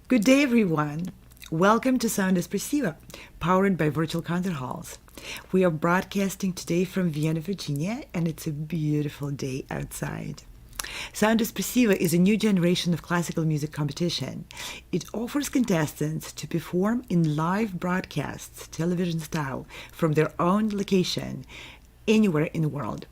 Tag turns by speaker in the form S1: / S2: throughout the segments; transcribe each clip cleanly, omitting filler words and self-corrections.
S1: Good day, everyone. Welcome to Sound Espressivo, powered by virtual concert halls. We are broadcasting today from Vienna, Virginia, and it's a beautiful day outside. Sound Espressivo is a new generation of classical music competition. It offers contestants to perform in live broadcasts, television style, from their own location, anywhere in the world.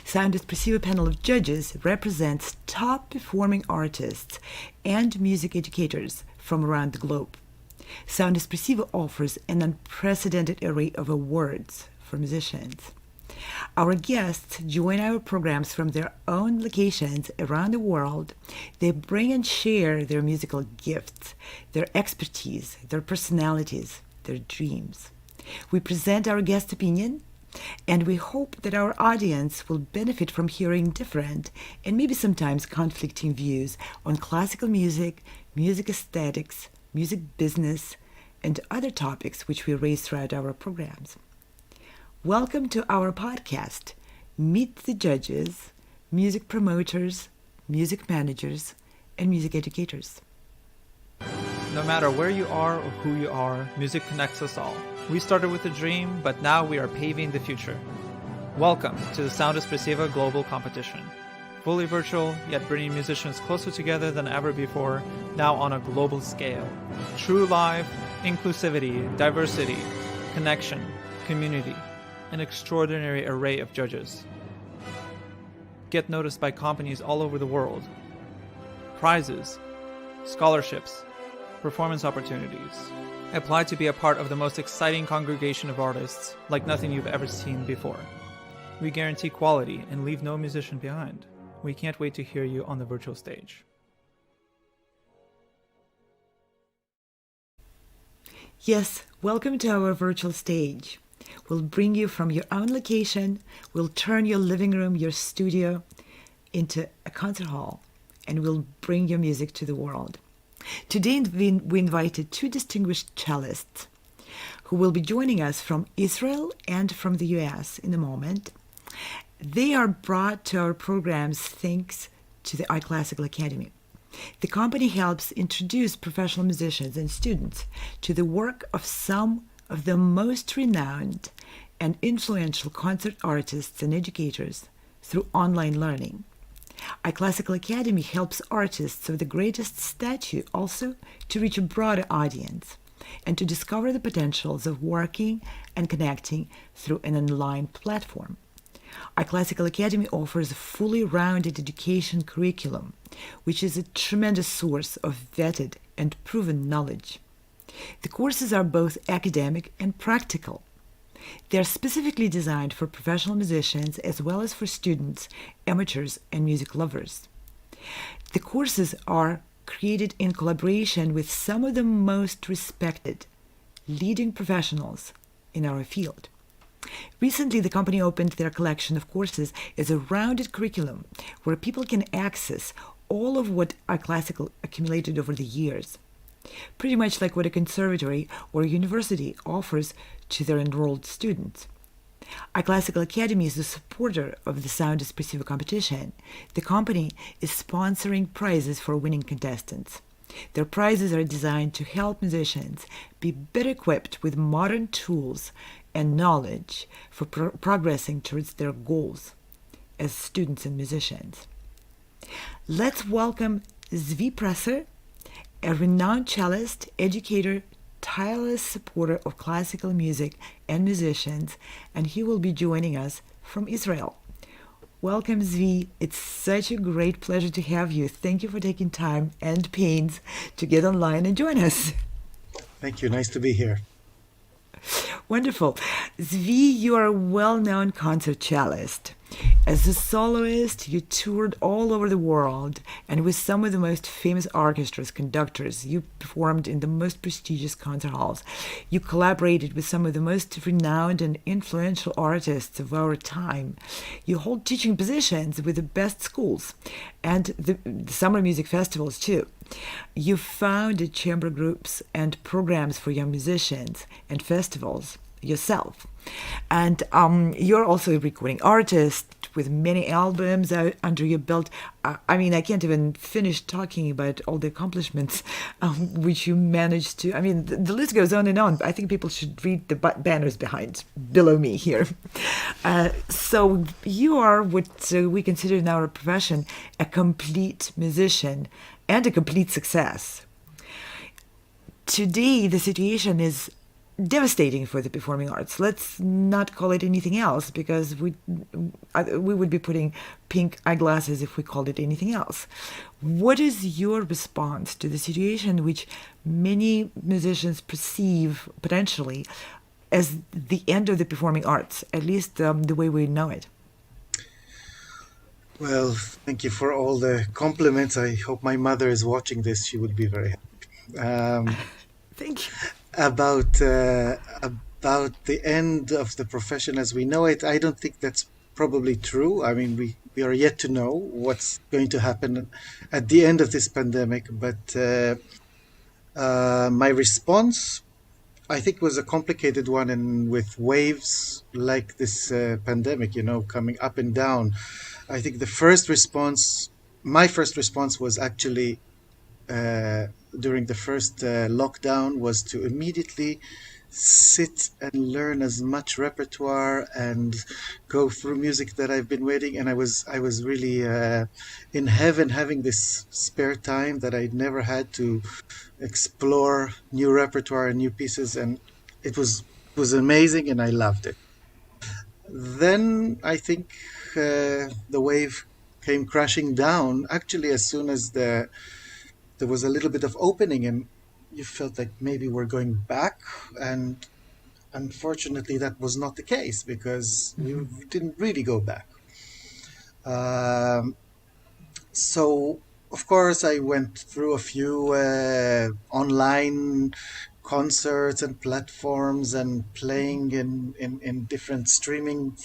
S1: Sound Espressivo panel of judges represents top performing artists and music educators from around the globe. Sound Espressivo offers an unprecedented array of awards for musicians. Our guests join our programs from their own locations around the world. They bring and share their musical gifts, their expertise, their personalities, their dreams. We present our guest opinion, and we hope that our audience will benefit from hearing different and maybe sometimes conflicting views on classical music, music aesthetics, music business, and other topics which we raise throughout our programs. Welcome to our podcast, Meet the Judges, Music Promoters, Music Managers, and Music Educators.
S2: No matter where you are or who you are, music connects us all. We started with a dream, but now we are paving the future. Welcome to the Sound Espressivo Global Competition. Fully virtual, yet bringing musicians closer together than ever before, now on a global scale. True live, inclusivity, diversity, connection, community, an extraordinary array of judges. Get noticed by companies all over the world. Prizes, scholarships, performance opportunities. Apply to be a part of the most exciting congregation of artists like nothing you've ever seen before. We guarantee quality and leave no musician behind. We can't wait to hear you on the virtual stage.
S1: Yes, welcome to our virtual stage. We'll bring you from your own location. We'll turn your living room, your studio, into a concert hall, and we'll bring your music to the world. Today we invited two distinguished cellists who will be joining us from Israel and from the US in a moment. They are brought to our programs thanks to the iClassical Academy. The company helps introduce professional musicians and students to the work of some of the most renowned and influential concert artists and educators through online learning. iClassical Academy helps artists of the greatest stature also to reach a broader audience and to discover the potentials of working and connecting through an online platform. iClassical Academy offers a fully rounded education curriculum, which is a tremendous source of vetted and proven knowledge. The courses are both academic and practical. They are specifically designed for professional musicians as well as for students, amateurs, and music lovers. The courses are created in collaboration with some of the most respected, leading professionals in our field. Recently, the company opened their collection of courses as a rounded curriculum where people can access all of what iClassical accumulated over the years. Pretty much like what a conservatory or a university offers to their enrolled students. iClassical Academy is a supporter of the Sound Espressivo competition. The company is sponsoring prizes for winning contestants. Their prizes are designed to help musicians be better equipped with modern tools and knowledge for progressing towards their goals as students and musicians. Let's welcome Zvi Plesser, a renowned cellist, educator, tireless supporter of classical music and musicians, and he will be joining us from Israel. Welcome, Zvi. It's such a great pleasure to have you. Thank you for taking time and pains to get online and join us.
S3: Thank you. Nice to be here.
S1: Wonderful. Zvi, you are a well-known concert cellist. As a soloist, you toured all over the world, and with some of the most famous orchestras, conductors, you performed in the most prestigious concert halls. You collaborated with some of the most renowned and influential artists of our time. You hold teaching positions with the best schools and the summer music festivals too. You founded chamber groups and programs for young musicians and festivals yourself. And you're also a recording artist, with many albums out under your belt. I mean, I can't even finish talking about all the accomplishments which you managed to. I mean, the list goes on and on. I think people should read the banners below me here. So you are what we consider in our profession a complete musician and a complete success. Today, the situation is devastating for the performing arts. Let's not call it anything else, because we would be putting pink eyeglasses if we called it anything else. What is your response to the situation which many musicians perceive potentially as the end of the performing arts, at least the way we know it?
S3: Well, thank you for all the compliments. I hope my mother is watching this. She would be very happy.
S1: Thank you.
S3: About the end of the profession as we know it, I don't think that's probably true. I mean, we are yet to know what's going to happen at the end of this pandemic. But my response, I think, was a complicated one, and with waves like this pandemic, coming up and down. I think my first response was actually uh, during the first lockdown was to immediately sit and learn as much repertoire and go through music that I've been waiting. And I was really in heaven, having this spare time that I'd never had to explore new repertoire and new pieces, and it was amazing, and I loved it. Then I think the wave came crashing down actually as soon as there was a little bit of opening, and you felt like maybe we're going back. And unfortunately, that was not the case, because we didn't really go back. Um, so, of course, I went through a few online concerts and platforms, and playing in different streaming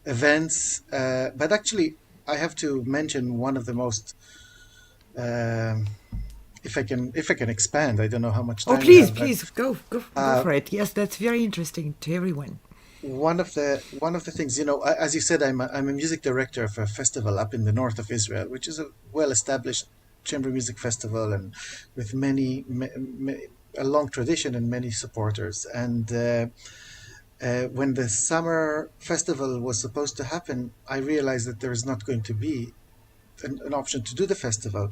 S3: events. But actually, I have to mention one of the most um if I can expand. I don't know how much
S1: Oh,
S3: time we
S1: please,
S3: have, but
S1: please go
S3: uh,
S1: for it. Yes, that's very interesting to everyone.
S3: one of the things, as you said, I'm a music director of a festival up in the north of Israel, which is a well-established chamber music festival, and with a long tradition and many supporters. And when the summer festival was supposed to happen, I realized that there is not going to be an option to do the festival.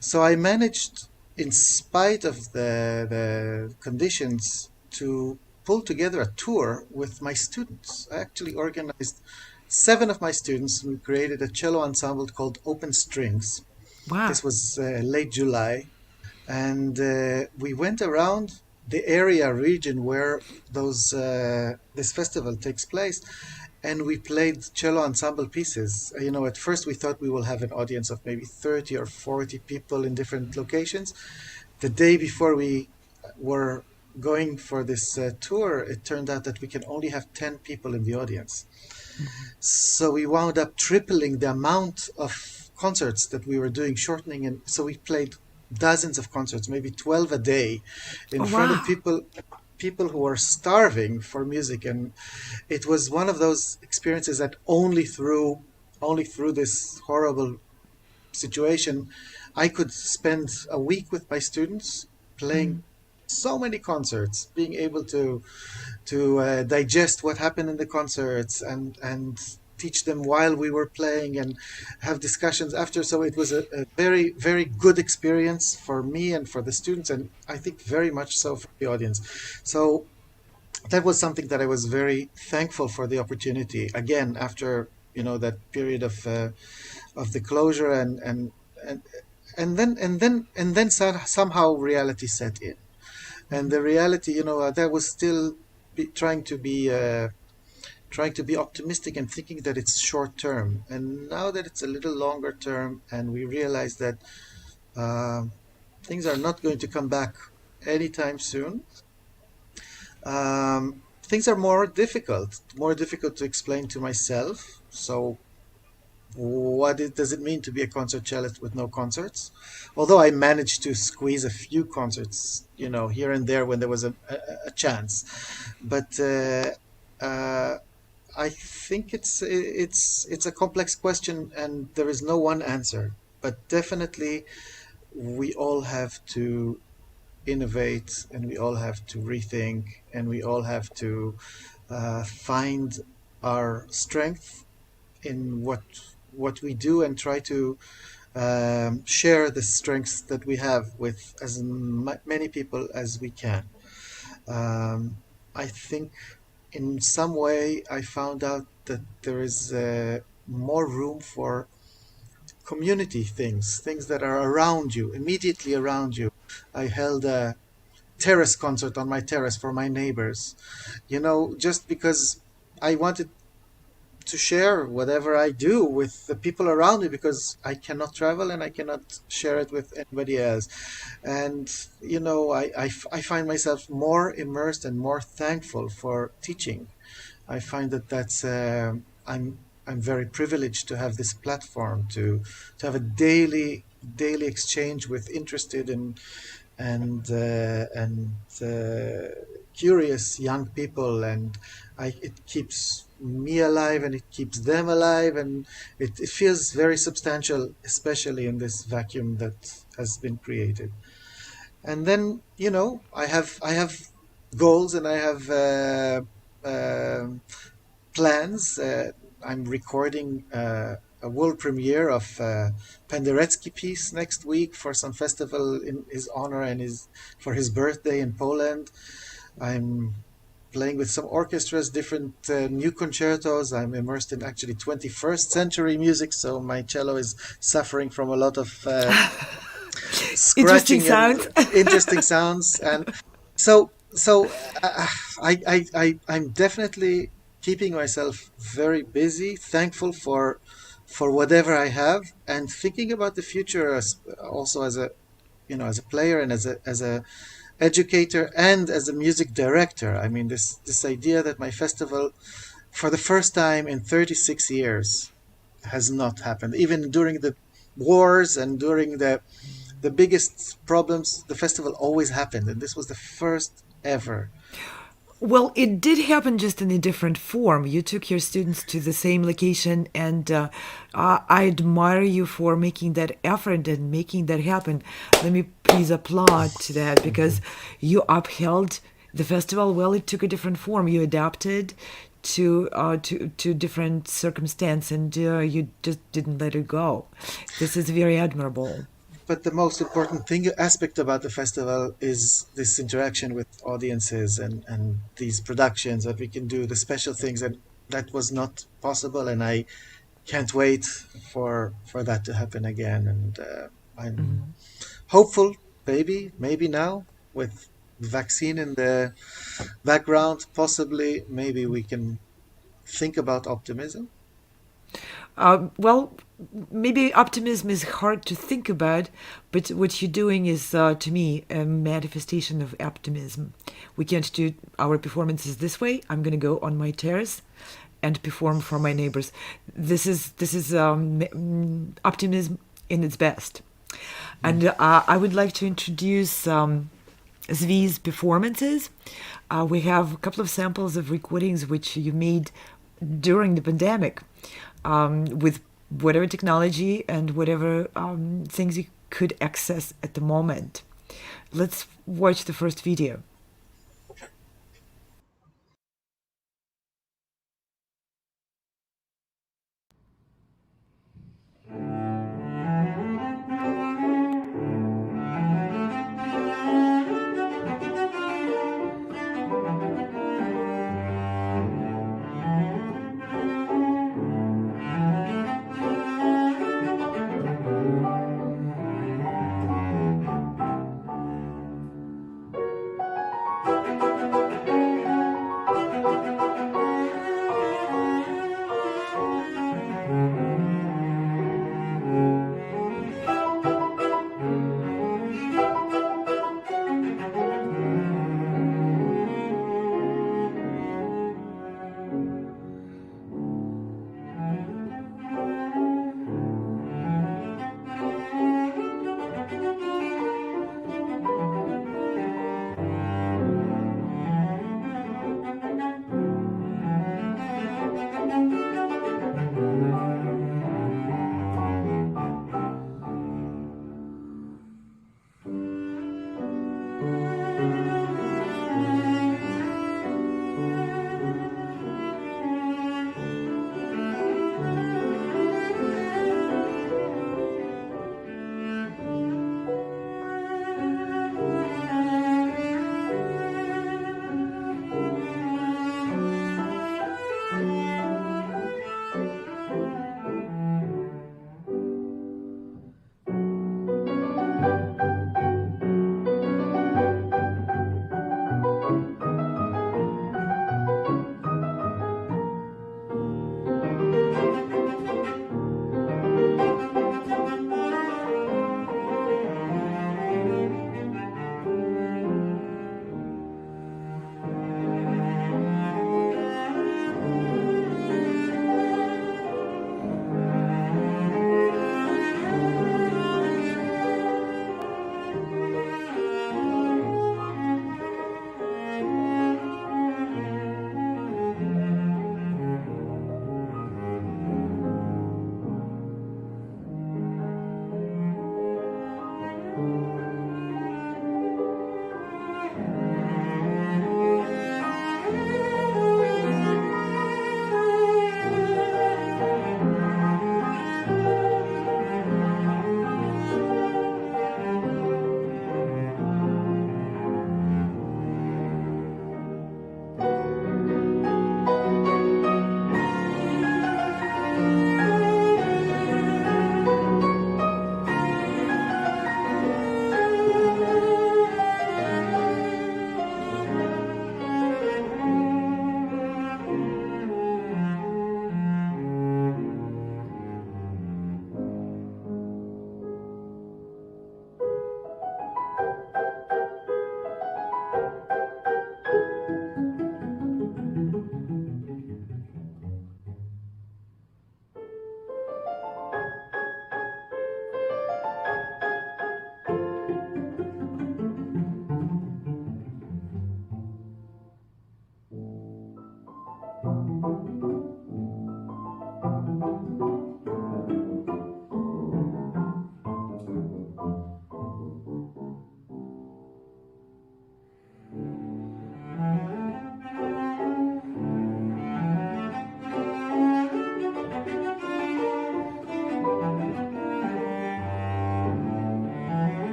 S3: So I managed, in spite of the conditions, to pull together a tour with my students. I actually organized 7 of my students. We created a cello ensemble called Open Strings.
S1: Wow.
S3: This was late July, and we went around the area region where those this festival takes place, and we played cello ensemble pieces. At first we thought we will have an audience of maybe 30 or 40 people in different locations. The day before we were going for this tour, it turned out that we can only have 10 people in the audience. So we wound up tripling the amount of concerts that we were doing, shortening, and so we played dozens of concerts, maybe 12 a day, in
S1: Oh,
S3: front of
S1: wow.
S3: people who were starving for music. And it was one of those experiences that only through this horrible situation, I could spend a week with my students playing so many concerts, being able to digest what happened in the concerts, and teach them while we were playing, and have discussions after. So it was a very, very good experience for me and for the students, and I think very much so for the audience. So that was something that I was very thankful for, the opportunity. Again, after that period of the closure, and and then somehow reality set in. And the reality, that was still trying to be optimistic, and thinking that it's short term. And now that it's a little longer term, and we realize that uh, things are not going to come back anytime soon, things are more difficult to explain to myself. So does it mean to be a concert cellist with no concerts? Although I managed to squeeze a few concerts, here and there when there was a chance. But uh, I think it's a complex question, and there is no one answer. But definitely, we all have to innovate, and we all have to rethink, and we all have to find our strength in what we do, and try to share the strengths that we have with as many people as we can. Um, I think in some way I found out that there is more room for community things, things that are around you, immediately around you. I held a terrace concert on my terrace for my neighbors, just because I wanted to share whatever I do with the people around me, because I cannot travel and I cannot share it with anybody else. And I find myself more immersed and more thankful for teaching. I find that I'm very privileged to have this platform, to have a daily exchange with interested and curious young people, and it keeps me alive and it keeps them alive, and it feels very substantial, especially in this vacuum that has been created. And then I have goals, and I have plans. I'm recording a world premiere of Penderecki piece next week for some festival in his honor and his for his birthday in Poland. I'm playing with some orchestras, different new concertos. I'm immersed in actually 21st century music, so my cello is suffering from a lot of
S1: Interesting
S3: scratching and
S1: sounds.
S3: interesting sounds. And I'm definitely keeping myself very busy, thankful for whatever I have, and thinking about the future as also as a player, and as a educator, and as a music director. I mean, this idea that my festival, for the first time in 36 years, has not happened. Even during the wars and during the biggest problems, the festival always happened, and this was the first ever.
S1: Well, it did happen just in a different form. You took your students to the same location, and I admire you for making that effort and making that happen. Let me please applaud to that, because you upheld the festival. Well, it took a different form. You adapted to different circumstance, and you just didn't let it go. This is very admirable.
S3: But the most important thing aspect about the festival is this interaction with audiences, and these productions that we can do, the special things, and that was not possible, and I can't wait for that to happen again. And I'm hopeful, maybe now, with vaccine in the background, possibly maybe we can think about optimism.
S1: Well, maybe optimism is hard to think about, but what you're doing is, to me, a manifestation of optimism. We can't do our performances this way. I'm going to go on my terrace and perform for my neighbors. This is optimism in its best. And I would like to introduce Zvi's performances. We have a couple of samples of recordings which you made during the pandemic, with whatever technology and whatever things you could access at the moment. Let's watch the first video.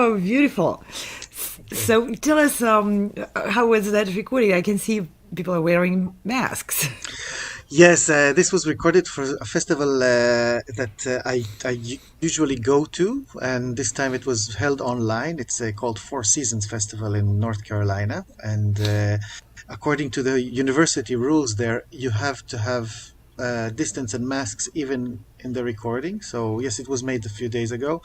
S1: Oh, beautiful. So tell us, how was that recording? I can see people are wearing masks.
S3: Yes, this was recorded for a festival that usually go to, and this time it was held online. It's called Four Seasons Festival in North Carolina, and according to the university rules there, you have to have distance and masks even in the recording. So yes, it was made a few days ago,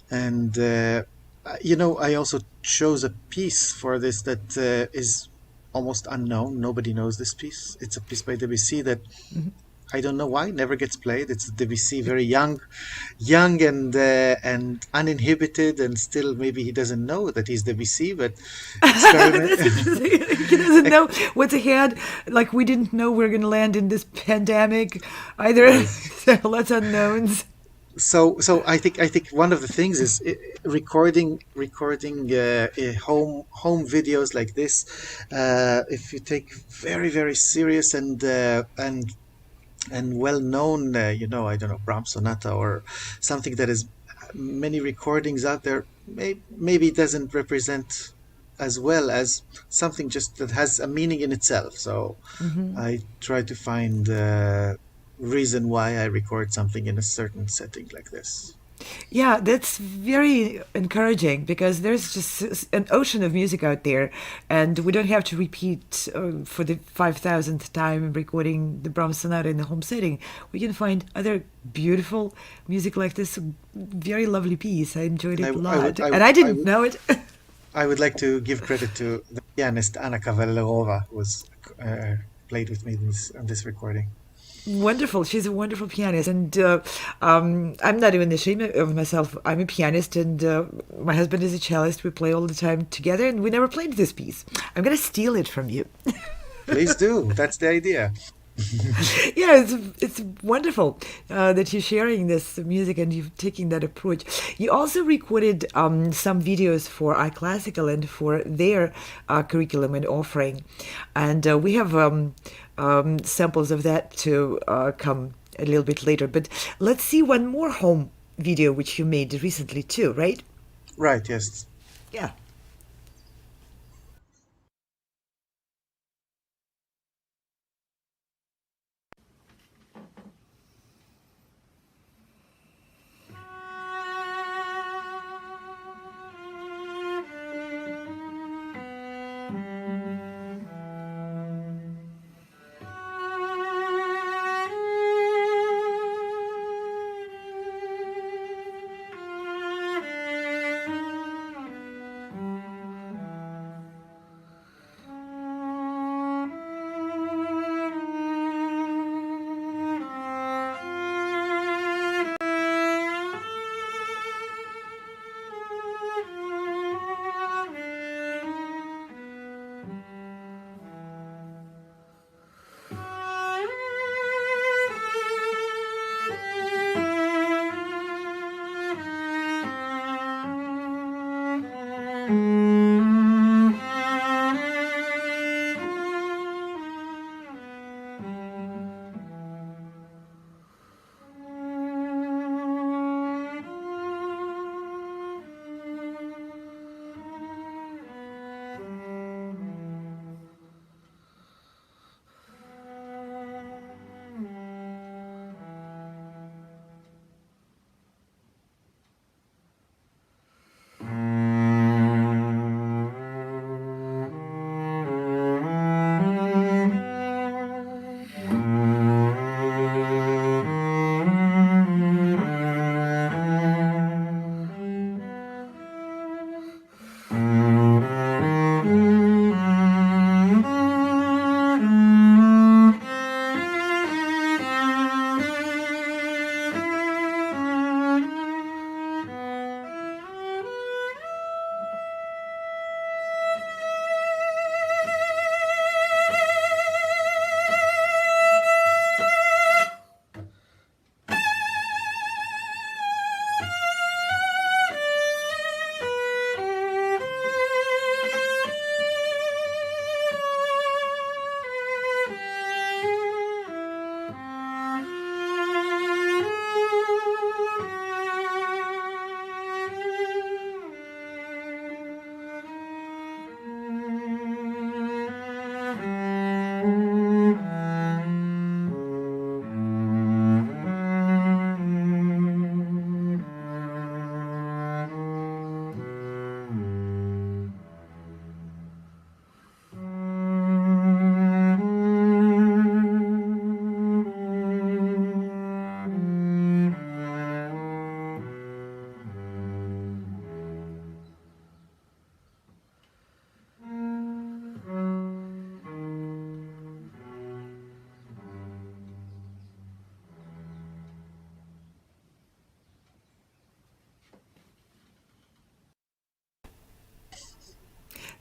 S3: and I also chose a piece for this that is almost unknown. Nobody knows this piece. It's a piece by Debussy that I don't know why never gets played. It's Debussy, very young and uninhibited, and still maybe he doesn't know that he's Debussy, but experiment.
S1: That's interesting. He doesn't know what's ahead. Like we didn't know we are going to land in this pandemic either.
S3: Yes.
S1: So lots of unknowns.
S3: So I think one of the things is recording home videos like this. If you take very serious and well known, I don't know, Brahms sonata or something that is many recordings out there, maybe it doesn't represent as well as something just that has a meaning in itself. So I try to find reason why I record something in a certain setting like this.
S1: Yeah, that's very encouraging because there's just an ocean of music out there, and we don't have to repeat for the 5,000th time recording the Brahms Sonata in the home setting. We can find other beautiful music like this very lovely piece. I enjoyed
S3: And
S1: it a
S3: I
S1: lot,
S3: would I,
S1: and I
S3: I
S1: didn't
S3: would
S1: know it.
S3: I would like to give credit to the pianist Anna Kavallerova, who was played with me on this recording.
S1: Wonderful. She's a wonderful pianist. And I'm not even ashamed of myself. I'm a pianist, and my husband is a cellist. We play all the time together, and we never played this piece. I'm going to steal it from you.
S3: Please do. That's the idea.
S1: Yeah, it's wonderful that you're sharing this music and you're taking that approach. You also recorded some videos for iClassical and for their curriculum and offering, and we have samples of that to come a little bit later. But let's see one more home video which you made recently too, right?
S3: Right, yes.
S1: Yeah.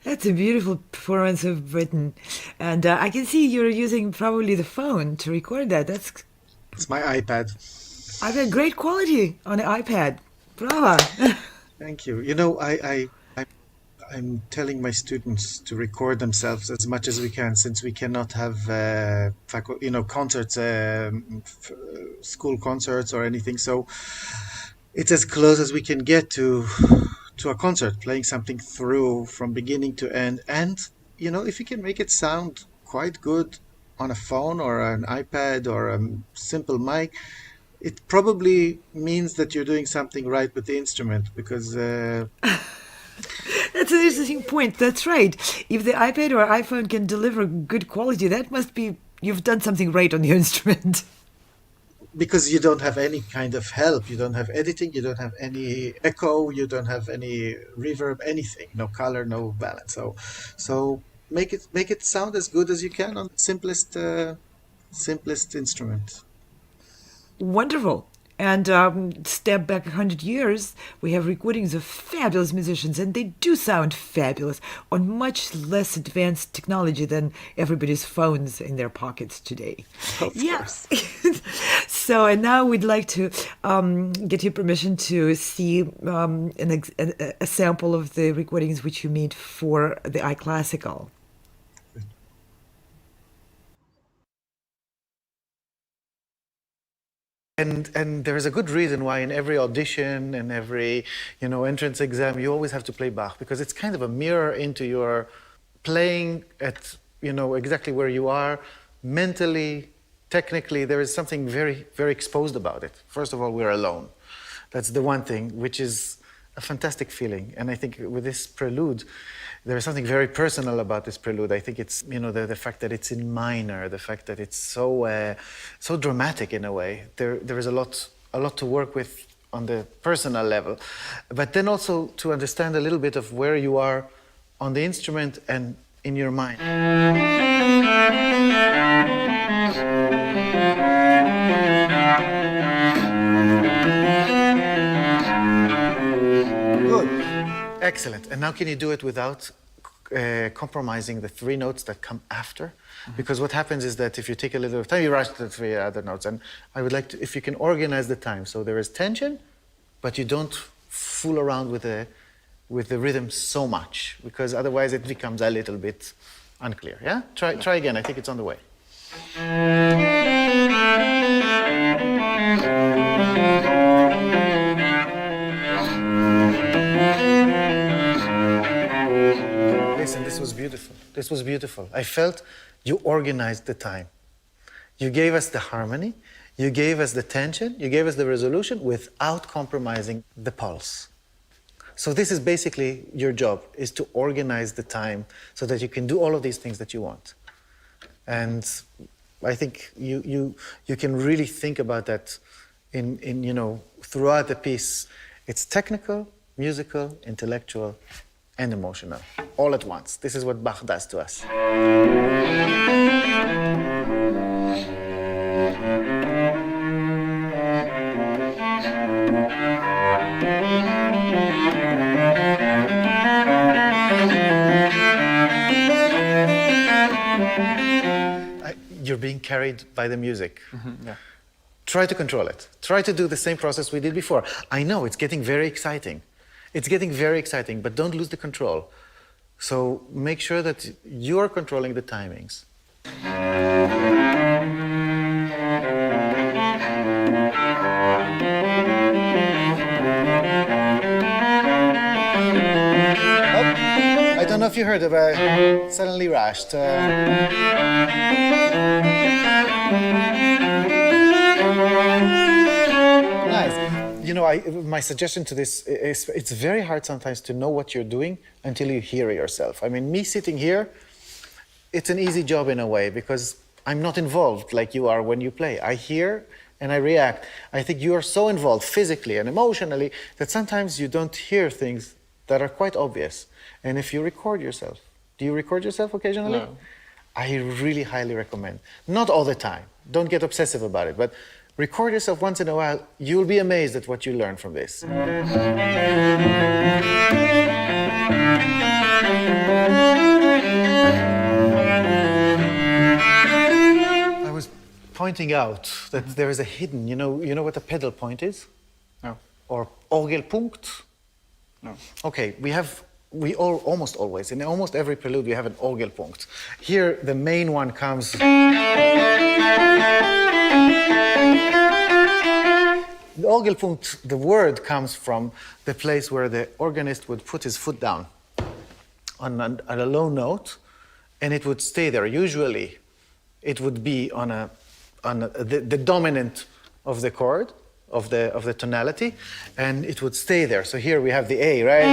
S1: That's a beautiful performance of Britain. And I can see you're using probably the phone to record that. That's
S3: It's my iPad.
S1: I've had great quality on the iPad. Bravo.
S3: Thank you. I'm telling my students to record themselves as much as we can, since we cannot have, concerts, school concerts or anything. So it's as close as we can get to a concert, playing something through from beginning to end. And if you can make it sound quite good on a phone or an iPad or a simple mic, it probably means that you're doing something right with the instrument, because
S1: That's an interesting point. That's right. If the iPad or iPhone can deliver good quality, that must be you've done something right on your instrument.
S3: because you don't have any kind of help. You don't have editing, you don't have any echo, you don't have any reverb, anything, no color, no balance. So make it sound as good as you can on the simplest instrument.
S1: Wonderful. And step back 100 years, we have recordings of fabulous musicians, and they do sound fabulous on much less advanced technology than everybody's phones in their pockets today.
S3: Of course.
S1: So, and now we'd like to get your permission to see a sample of the recordings which you made for the iClassical.
S4: And there is a good reason why in every audition and every entrance exam you always have to play Bach, because it's kind of a mirror into your playing at exactly where you are mentally, technically. There is something very, very exposed about it. First of all, we're alone. That's the one thing, which is a fantastic feeling. And I think with this prelude, there is something very personal about this prelude. I think it's the fact that it's in minor, the fact that it's so dramatic in a way. There is a lot to work with on the personal level, but then also to understand a little bit of where you are on the instrument and in your mind. Good. Excellent. And now can you do it without compromising the three notes that come after? Mm-hmm. Because what happens is that if you take a little time, you rush the three other notes. And I would like to, if you can organize the time, so there is tension, but you don't fool around with the rhythm so much, because otherwise it becomes a little bit unclear. Yeah? Try again. I think it's on the way. Listen, this was beautiful. This was beautiful. I felt you organized the time. You gave us the harmony, you gave us the tension, you gave us the resolution without compromising the pulse. So this is basically your job, is to organize the time so that you can do all of these things that you want. And I think you can really think about that in throughout the piece. It's technical, musical, intellectual, and emotional, all at once. This is what Bach does to us. You're being carried by the music. Mm-hmm, yeah. Try to control it. Try to do the same process we did before. I know it's getting very exciting. It's getting very exciting, but don't lose the control. So make sure that you're controlling the timings. Oh, I don't know if you heard of suddenly rushed. Nice. My suggestion to this is it's very hard sometimes to know what you're doing until you hear yourself. I mean, me sitting here, it's an easy job in a way because I'm not involved like you are when you play. I hear and I react. I think you are so involved physically and emotionally that sometimes you don't hear things that are quite obvious. And if you record yourself, do you record yourself occasionally?
S2: No.
S4: I really highly recommend. Not all the time. Don't get obsessive about it, but record yourself once in a while. You'll be amazed at what you learn from this. pointing out that there is a hidden, you know what a pedal point is?
S5: No.
S4: Or Orgelpunkt?
S5: No.
S4: Okay, we almost always, in almost every prelude, we have an Orgelpunkt. Here, the main one comes. The Orgelpunkt, the word comes from the place where the organist would put his foot down on a low note, and it would stay there. Usually, it would be on the dominant of the chord, of the tonality, and it would stay there. So here we have the A, right?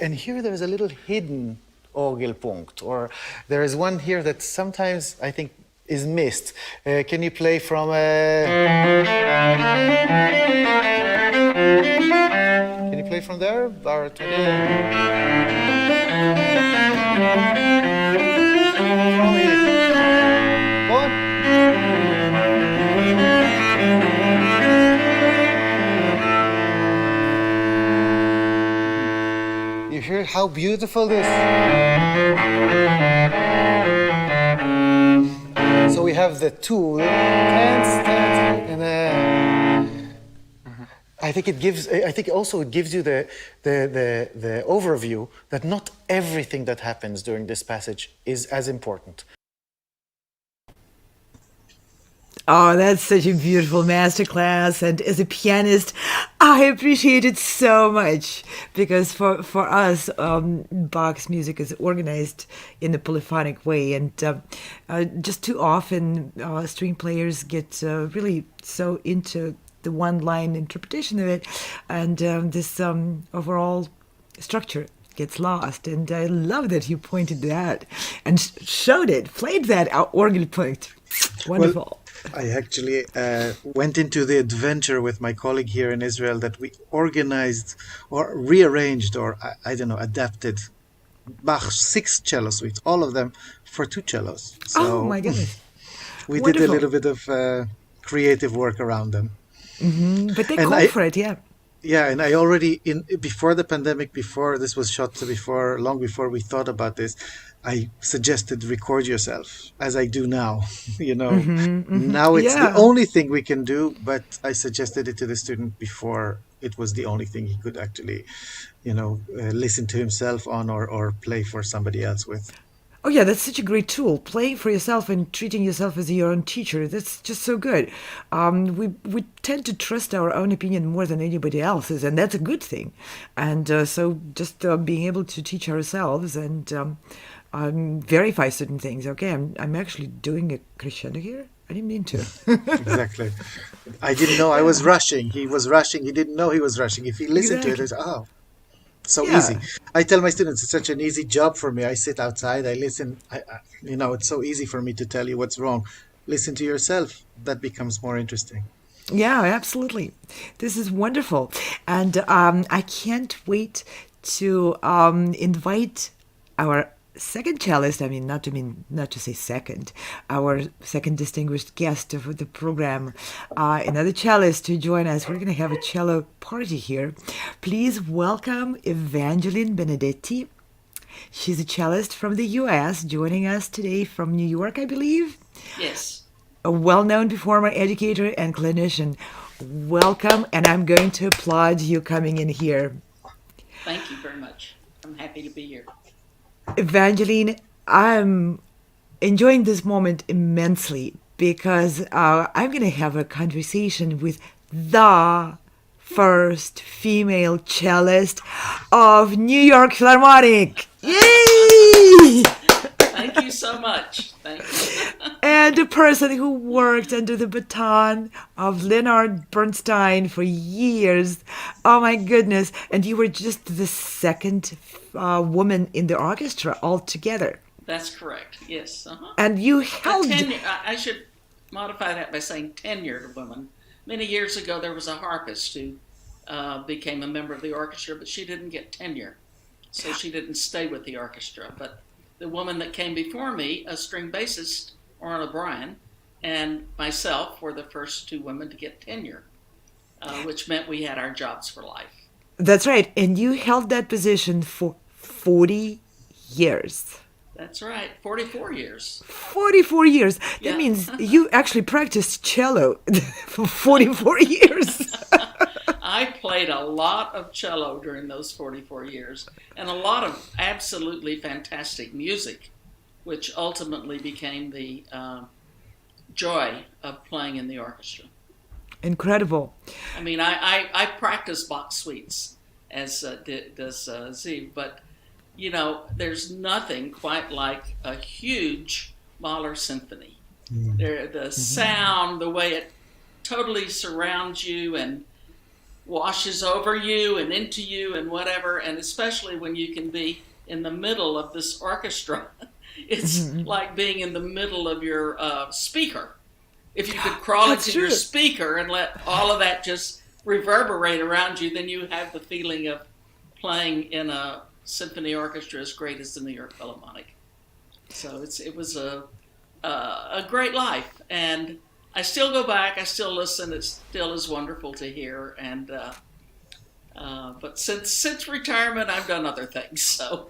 S4: And here there is a little hidden Orgelpunkt, or there is one here that sometimes I think is missed. Can you play from Can you play from there? Or Go on. You hear how beautiful this? So we have the two tense, and I think it gives. I think also it gives you the overview that not everything that happens during this passage is as important.
S1: Oh, that's such a beautiful masterclass. And as a pianist, I appreciate it so much because for us, Bach's music is organized in a polyphonic way. And just too often, string players get really so into the one-line interpretation of it. And this overall structure gets lost. And I love that you pointed that and showed it, played that Orgelpunkt. Wonderful.
S3: Well, I actually went into the adventure with my colleague here in Israel that we organized or rearranged or, I don't know, adapted Bach's 6 cello suites, all of them for 2 cellos. So
S1: oh, my goodness.
S3: we
S1: Wonderful.
S3: did a little bit of creative work around them.
S1: Mm-hmm. But they
S3: And
S1: call for it, yeah.
S3: Yeah, and I already before the pandemic, before this was shot, long before we thought about this, I suggested record yourself as I do now. Now it's the only thing we can do, but I suggested it to the student before it was the only thing he could actually, listen to himself on or play for somebody else with.
S1: Oh, yeah, that's such a great tool. Playing for yourself and treating yourself as your own teacher. That's just so good. We tend to trust our own opinion more than anybody else's, and that's a good thing. And so just being able to teach ourselves and verify certain things. Okay, I'm actually doing a crescendo here. I didn't mean to.
S3: Exactly. I didn't know I was rushing. He was rushing. He didn't know he was rushing. If he listened to it, it's, so easy. I tell my students it's such an easy job for me. I sit outside, I listen. It's so easy for me to tell you what's wrong. Listen to yourself. That becomes more interesting.
S1: Yeah, absolutely. This is wonderful. And I can't wait to invite our second cellist, not to say second, our second distinguished guest of the program, another cellist to join us. We're going to have a cello party here. Please welcome Evangeline Benedetti. She's a cellist from the U.S., joining us today from New York, I believe.
S6: Yes.
S1: A well-known performer, educator, and clinician. Welcome, and I'm going to applaud you coming in here.
S6: Thank you very much. I'm happy to be here.
S1: Evangeline, I'm enjoying this moment immensely because I'm going to have a conversation with the first female cellist of New York Philharmonic. Yay!
S6: Thank you so much. Thank you.
S1: And a person who worked under the baton of Leonard Bernstein for years. Oh my goodness. And you were just the second woman in the orchestra altogether.
S6: That's correct. Yes. Uh-huh.
S1: And you held...
S6: I should modify that by saying tenured woman. Many years ago, there was a harpist who became a member of the orchestra, but she didn't get tenure. So she didn't stay with the orchestra. But the woman that came before me, a string bassist, Orrin O'Brien, and myself were the first 2 women to get tenure, which meant we had our jobs for life.
S1: That's right. And you held that position for 40 years.
S6: That's right. 44 years.
S1: 44 years.
S6: Yeah.
S1: That means you actually practiced cello for 44 years.
S6: I played a lot of cello during those 44 years and a lot of absolutely fantastic music, which ultimately became the joy of playing in the orchestra.
S1: Incredible.
S6: I mean, I practice Bach suites, as does Ziv, but, you know, there's nothing quite like a huge Mahler symphony. The sound, the way it totally surrounds you and washes over you and into you and whatever, and especially when you can be in the middle of this orchestra. It's like being in the middle of your speaker. If you could crawl
S1: That's
S6: into your
S1: true.
S6: speaker and let all of that just reverberate around you, then you have the feeling of playing in a symphony orchestra as great as the New York Philharmonic. So it was a great life, and I still go back. I still listen. It still is wonderful to hear, and but since retirement, I've done other things. So.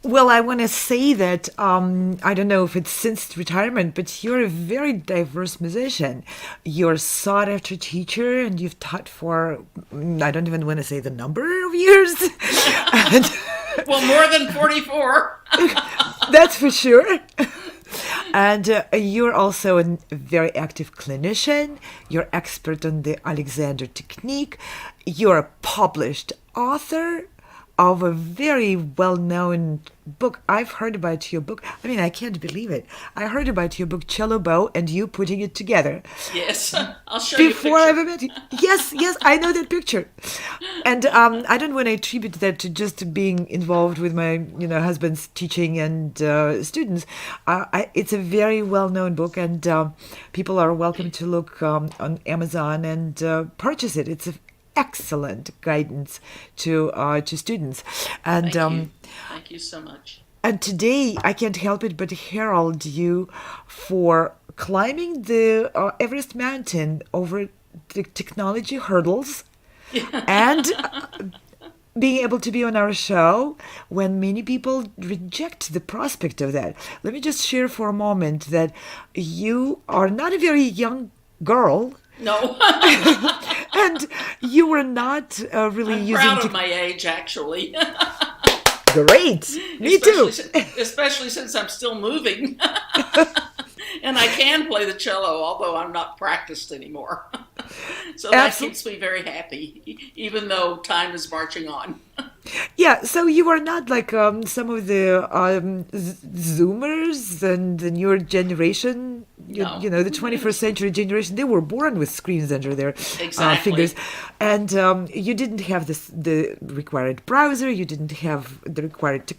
S1: Well, I want to say that I don't know if it's since retirement, but you're a very diverse musician. You're a sought-after teacher, and you've taught for, I don't even want to say the number of years. And,
S6: well, more than 44.
S1: that's for sure. And you're also a very active clinician. You're expert on the Alexander technique. You're a published author of a very well-known book. I've heard about your book. I mean, I can't believe it. I heard about your book, Cello Bow, and you putting it together.
S6: Yes, I'll show you a
S1: Before I
S6: picture.
S1: ever met you. Yes, I know that picture. And I don't want to attribute that to just being involved with my, husband's teaching and students. It's a very well-known book, and people are welcome to look on Amazon and purchase it. It's a excellent guidance to students, and
S6: Thank you so much.
S1: and today I can't help it but herald you for climbing the Everest Mountain over the technology hurdles, and being able to be on our show when many people reject the prospect of that. Let me just share for a moment that you are not a very young girl.
S6: No,
S1: And you were not really
S6: I'm
S1: using
S6: proud of my age, actually.
S1: Great. Me too.
S6: Especially since I'm still moving. And I can play the cello, although I'm not practiced anymore. So that keeps me very happy, even though time is marching on.
S1: Yeah, so you are not like some of the Zoomers and the newer generation,
S6: No.
S1: the 21st century generation. They were born with screens under their
S6: Exactly.
S1: fingers. And you didn't have the required browser. You didn't have the required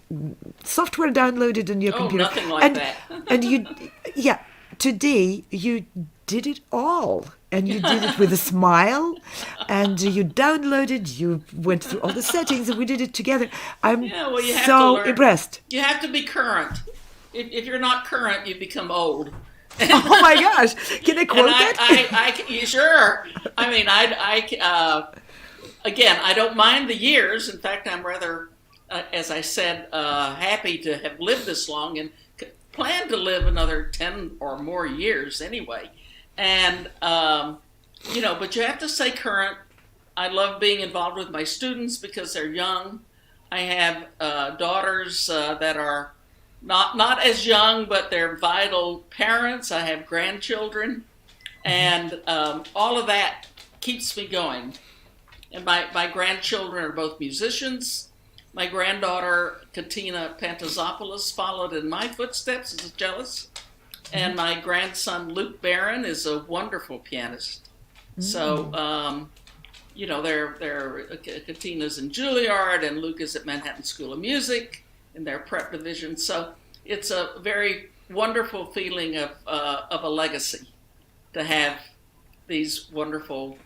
S1: software downloaded on your computer.
S6: Nothing like that.
S1: And today you did it all. And you did it with a smile, and you downloaded, you went through all the settings, and we did it together. I'm
S6: You have to
S1: so
S6: learn.
S1: impressed.
S6: You have to be current. If you're not current, you become old.
S1: Oh my gosh. Can I quote
S6: And
S1: that?
S6: sure. I mean, again, I don't mind the years. In fact, I'm rather, as I said, happy to have lived this long and plan to live another 10 or more years anyway. And, but you have to stay current. I love being involved with my students because they're young. I have daughters that are not as young, but they're vital parents. I have grandchildren. And all of that keeps me going. And my grandchildren are both musicians. My granddaughter, Katina Pantazopoulos, followed in my footsteps as a cellist. And my grandson, Luke Barron, is a wonderful pianist. So, Katina's in Juilliard, and Luke is at Manhattan School of Music in their prep division. So it's a very wonderful feeling of a legacy to have these wonderful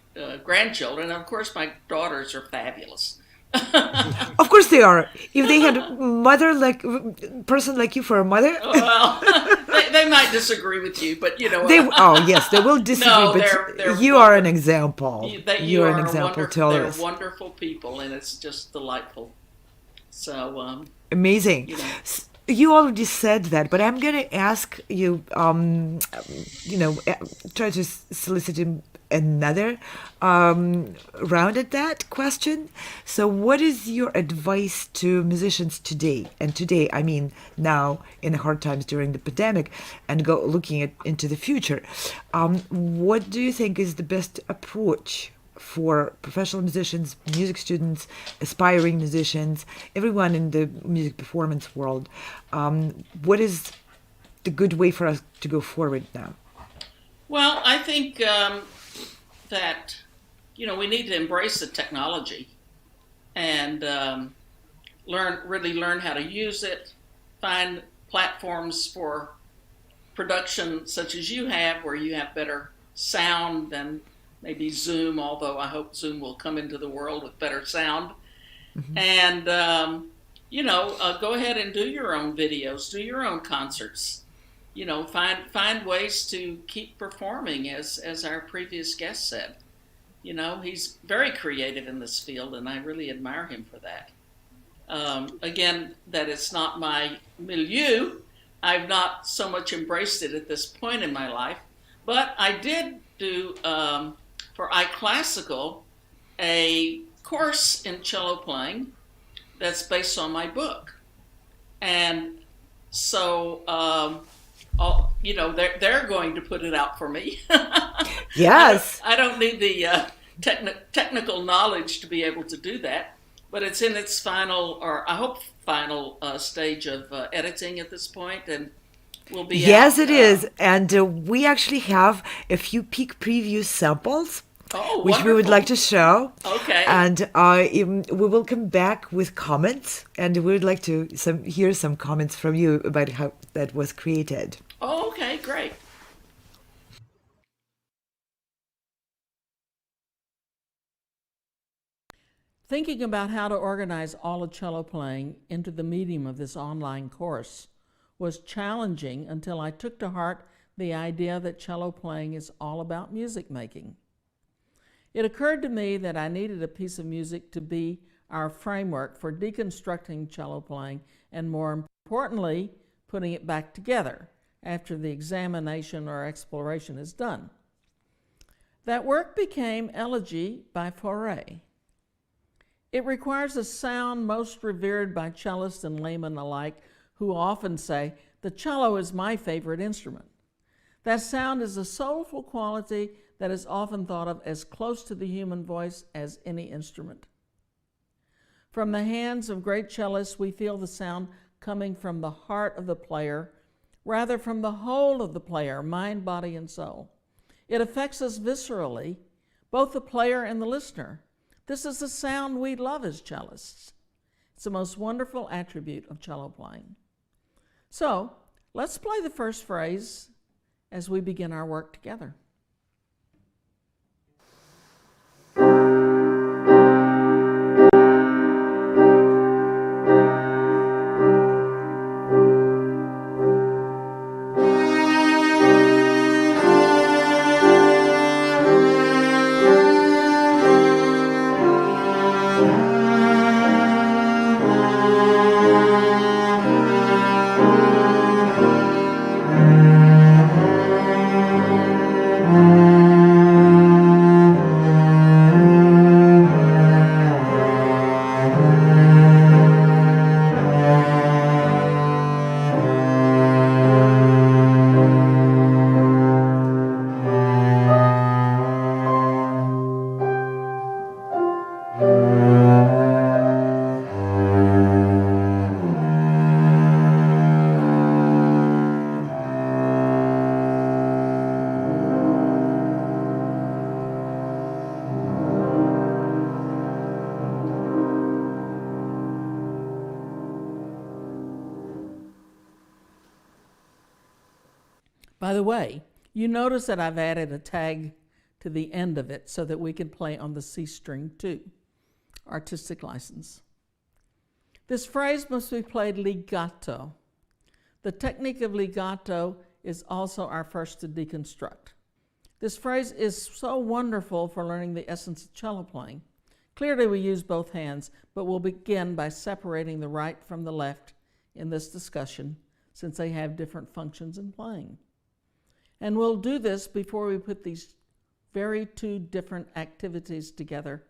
S6: grandchildren. And of course, my daughters are fabulous.
S1: Of course they are. If they had a person like you for a mother,
S6: Well, they might disagree with you, but
S1: yes, they will disagree.
S6: No,
S1: but
S6: they're
S1: you are an example.
S6: You
S1: are
S6: are
S1: an example to
S6: they're
S1: others.
S6: wonderful people, and it's just delightful. So
S1: Amazing. You already said that, but I'm going to ask you, try to solicit another round at that question. So, what is your advice to musicians today? And today, I mean now in the hard times during the pandemic, and looking into the future. What do you think is the best approach for professional musicians, music students, aspiring musicians, everyone in the music performance world? What is the good way for us to go forward now?
S6: Well, I think that, we need to embrace the technology and really learn how to use it, find platforms for production such as you have, where you have better sound than maybe Zoom, although I hope Zoom will come into the world with better sound. Mm-hmm. And, go ahead and do your own videos, do your own concerts. Find ways to keep performing, as our previous guest said. He's very creative in this field, and I really admire him for that. Again, that it's not my milieu. I've not so much embraced it at this point in my life, but I did do, for iClassical, a course in cello playing that's based on my book. And so, they're going to put it out for me.
S1: Yes.
S6: I don't need the technical knowledge to be able to do that, but it's in its final, or I hope final stage of editing at this point, and will be
S1: Yes,
S6: out,
S1: it is. And we actually have a few peek preview samples, which we would
S6: wonderful.
S1: like to show.
S6: Okay.
S1: And we will come back with comments, and we would like to hear some comments from you about how that was created.
S6: Oh, okay, great.
S5: Thinking about how to organize all of cello playing into the medium of this online course was challenging until I took to heart the idea that cello playing is all about music making. It occurred to me that I needed a piece of music to be our framework for deconstructing cello playing and, more importantly, putting it back together after the examination or exploration is done. That work became Elegy by Fauré. It requires a sound most revered by cellists and laymen alike, who often say, "The cello is my favorite instrument." That sound is a soulful quality that is often thought of as close to the human voice as any instrument. From the hands of great cellists, we feel the sound coming from the heart of the player, rather from the whole of the player, mind, body, and soul. It affects us viscerally, both the player and the listener. This is the sound we love as cellists. It's the most wonderful attribute of cello playing. So, let's play the first phrase as we begin our work together. By the way, you notice that I've added a tag to the end of it so that we can play on the C string too. Artistic license. This phrase must be played legato. The technique of legato is also our first to deconstruct. This phrase is so wonderful for learning the essence of cello playing. Clearly we use both hands, but we'll begin by separating the right from the left in this discussion since they have different functions in playing. And we'll do this before we put these very two different activities together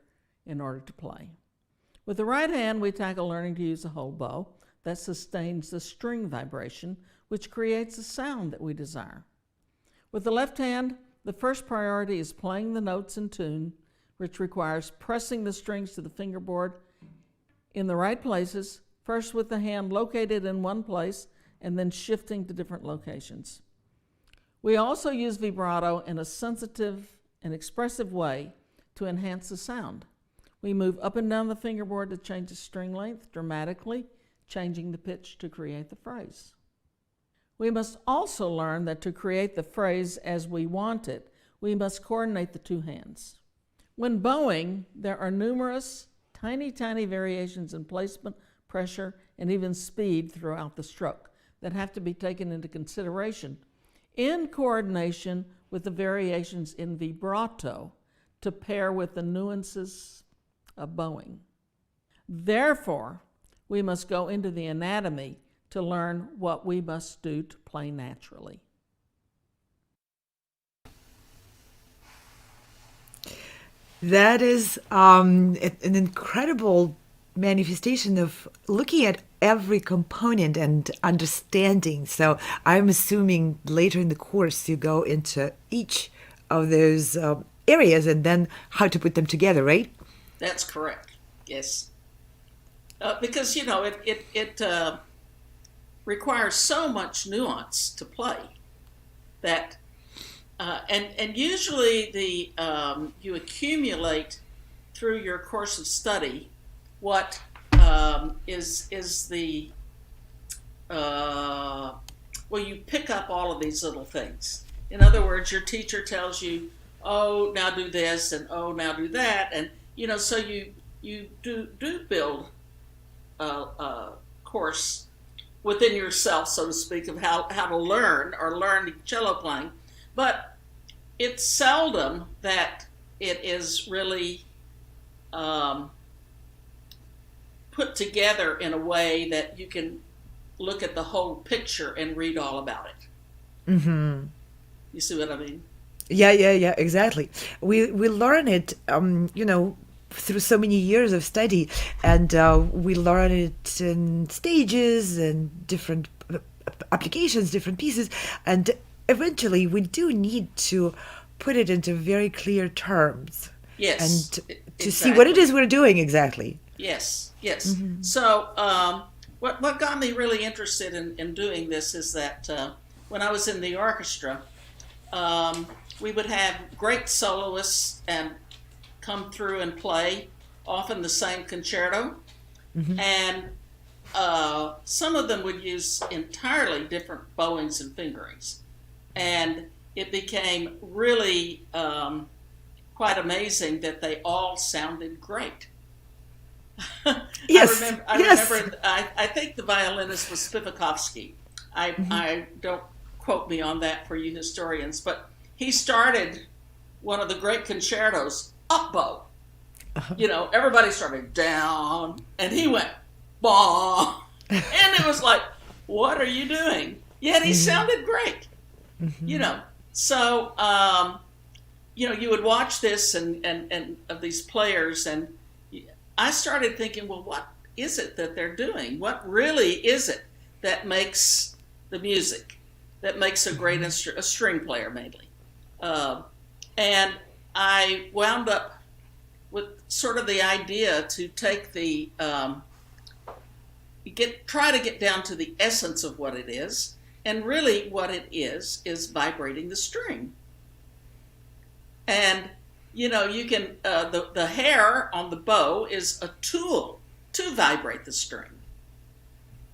S5: in order to play. With the right hand, we tackle learning to use a whole bow that sustains the string vibration, which creates the sound that we desire. With the left hand, the first priority is playing the notes in tune, which requires pressing the strings to the fingerboard in the right places, first with the hand located in one place and then shifting to different locations. We also use vibrato in a sensitive and expressive way to enhance the sound. We move up and down the fingerboard to change the string length dramatically, changing the pitch to create the phrase. We must also learn that to create the phrase as we want it, we must coordinate the two hands. When bowing, there are numerous tiny variations in placement, pressure, and even speed throughout the stroke that have to be taken into consideration in coordination with the variations in vibrato to pair with the nuances of bowing. Therefore, we must go into the anatomy to learn what we must do to play naturally.
S1: That is an incredible manifestation of looking at every component and understanding. So I'm assuming later in the course you go into each of those areas and then how to put them together, right?
S6: That's correct. Yes. Because, you know, it requires so much nuance to play that, and usually you accumulate through your course of study what is the, well, you pick up all of these little things. In other words, your teacher tells you, oh, now do this, and oh, now do that, and, you know, so you do build a course within yourself, so to speak, of how to learn cello playing, but it's seldom that it is really put together in a way that you can look at the whole picture and read all about it.
S1: Mm-hmm.
S6: You see what I mean?
S1: Yeah, exactly. We learn it, through so many years of study, and we learn it in stages and different applications, different pieces, and eventually we do need to put it into very clear terms.
S6: Yes,
S1: and to see what it is we're doing exactly.
S6: Yes.
S1: Mm-hmm.
S6: So what got me really interested in doing this is that when I was in the orchestra, we would have great soloists and come through and play often the same concerto. Mm-hmm. And some of them would use entirely different bowings and fingerings. And it became really quite amazing that they all sounded great.
S1: Yes.
S6: I remember, I think the violinist was Spivakovsky. I don't quote me on that for you historians, but he started one of the great concertos up bow. You know, everybody started down, and he went bah, and it was like, what are you doing? Yet he sounded great. You know, so you would watch this and of these players, and I started thinking, well, what is it that they're doing? What really is it that makes the music, that makes a great a string player mainly? And I wound up with sort of the idea to take try to get down to the essence of what it is, and really what it is vibrating the string. And you know, you can the hair on the bow is a tool to vibrate the string.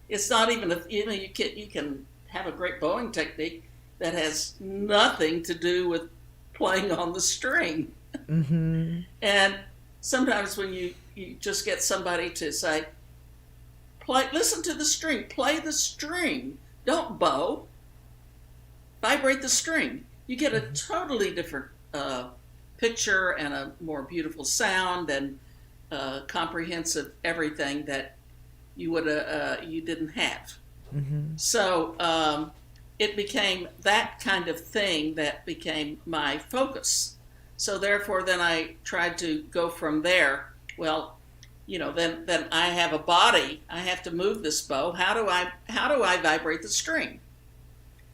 S6: It's not even you can have a great bowing technique that has nothing to do with playing on the string. Mm-hmm. And sometimes when you just get somebody to say, listen to the string, play the string, don't bow, vibrate the string, you get a totally different picture and a more beautiful sound and comprehensive everything that you didn't have. So it became that kind of thing that became my focus. So therefore, then I tried to go from there. Well, then I have a body. I have to move this bow. How do I vibrate the string?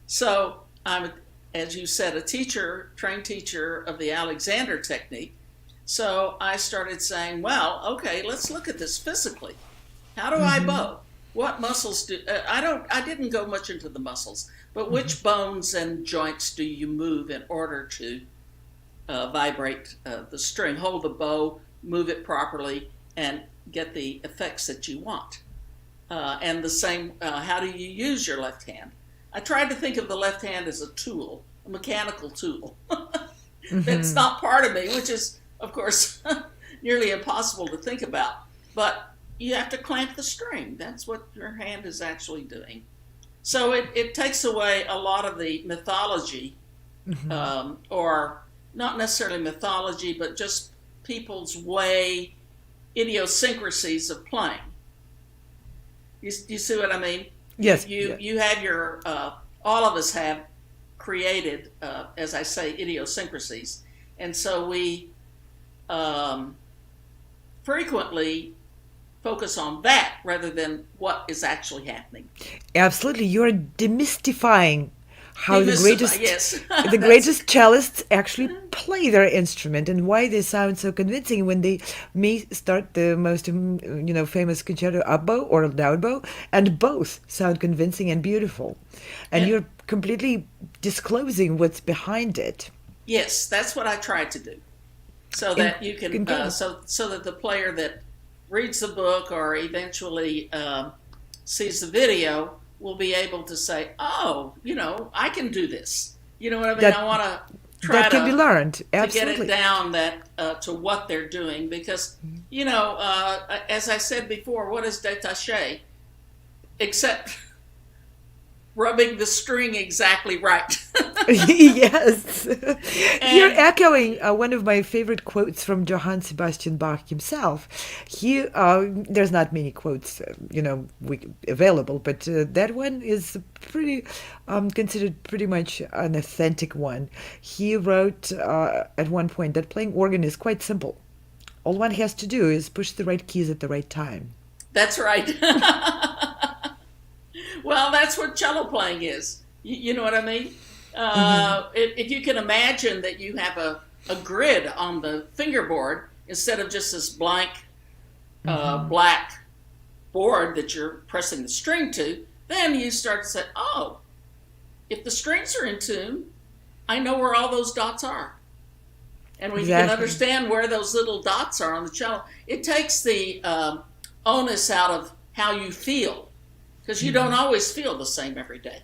S6: So I'm, as you said, a trained teacher of the Alexander technique. So I started saying, well, okay, let's look at this physically. How do I bow? What muscles do I didn't go much into the muscles, but which bones and joints do you move in order to vibrate the string, hold the bow, move it properly, and get the effects that you want? And the same, how do you use your left hand? I tried to think of the left hand as a tool, a mechanical tool. That's not part of me, which is, of course, nearly impossible to think about. But you have to clamp the string. That's what your hand is actually doing. So it takes away a lot of the mythology, or not necessarily mythology, but just people's idiosyncrasies of playing. You see what I mean?
S1: Yes.
S6: You have your, all of us have created, as I say, idiosyncrasies. And so we frequently focus on that rather than what is actually happening.
S1: Absolutely. You're demystifying how the
S6: Yes.
S1: greatest cellists actually play their instrument and why they sound so convincing when they may start the most famous concerto up bow or down bow, and both sound convincing and beautiful. And you're completely disclosing what's behind it.
S6: Yes, that's what I tried to do. So that you can so that the player that reads the book or eventually sees the video will be able to say, oh, I can do this. You know what I mean? I want to try
S1: that can be learned. Absolutely.
S6: To get it down to what they're doing, because, as I said before, what is détaché except rubbing the string exactly right?
S1: Yes. You're echoing one of my favorite quotes from Johann Sebastian Bach himself. There's not many quotes, available, but that one is pretty considered pretty much an authentic one. He wrote at one point that playing organ is quite simple. All one has to do is push the right keys at the right time.
S6: That's right. Well, that's what cello playing is. You know what I mean? If you can imagine that you have a grid on the fingerboard instead of just this blank black board that you're pressing the string to, then you start to say, oh, if the strings are in tune, I know where all those dots are. And when you can understand where those little dots are on the cello, it takes the onus out of how you feel, because you don't always feel the same every day.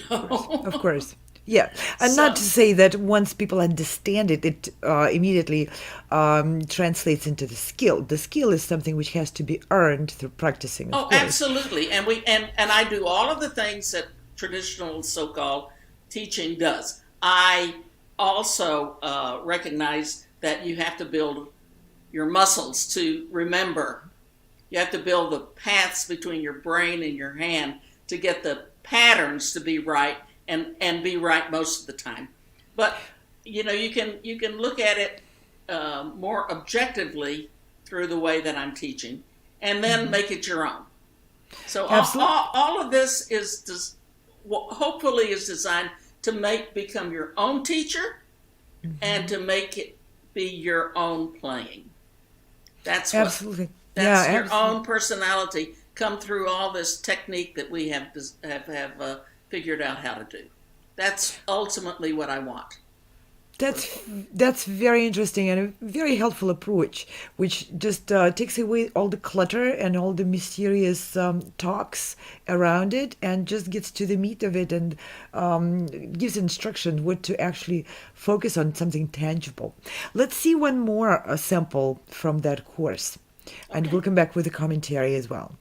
S1: Of course. Yeah. And not to say that once people understand it, it immediately translates into the skill. The skill is something which has to be earned through practicing. Of course.
S6: Absolutely. And I do all of the things that traditional so-called teaching does. I also recognize that you have to build your muscles to remember. You have to build the paths between your brain and your hand to get the patterns to be right and be right most of the time. But you can look at it more objectively through the way that I'm teaching, and then make it your own. So all of this is hopefully is designed to become your own teacher, and to make it be your own playing. That's
S1: absolutely.
S6: That's your own personality come through all this technique that we have figured out how to do. That's ultimately what I want.
S1: That's very interesting and a very helpful approach, which just takes away all the clutter and all the mysterious talks around it, and just gets to the meat of it, and gives instruction what to actually focus on, something tangible. Let's see one more sample from that course, and we'll come back with a commentary as well.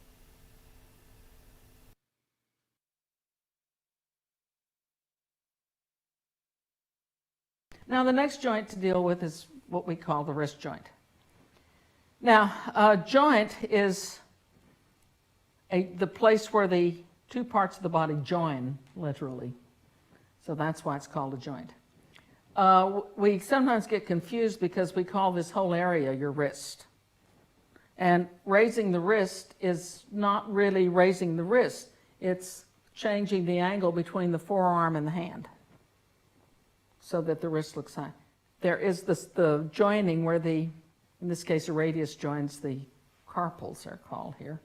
S5: Now, the next joint to deal with is what we call the wrist joint. Now, a joint is the place where the two parts of the body join, literally. So that's why it's called a joint. We sometimes get confused because we call this whole area your wrist. And raising the wrist is not really raising the wrist. It's changing the angle between the forearm and the hand so that the wrist looks high. There is the joining where in this case, the radius joins the carpals, they're called here.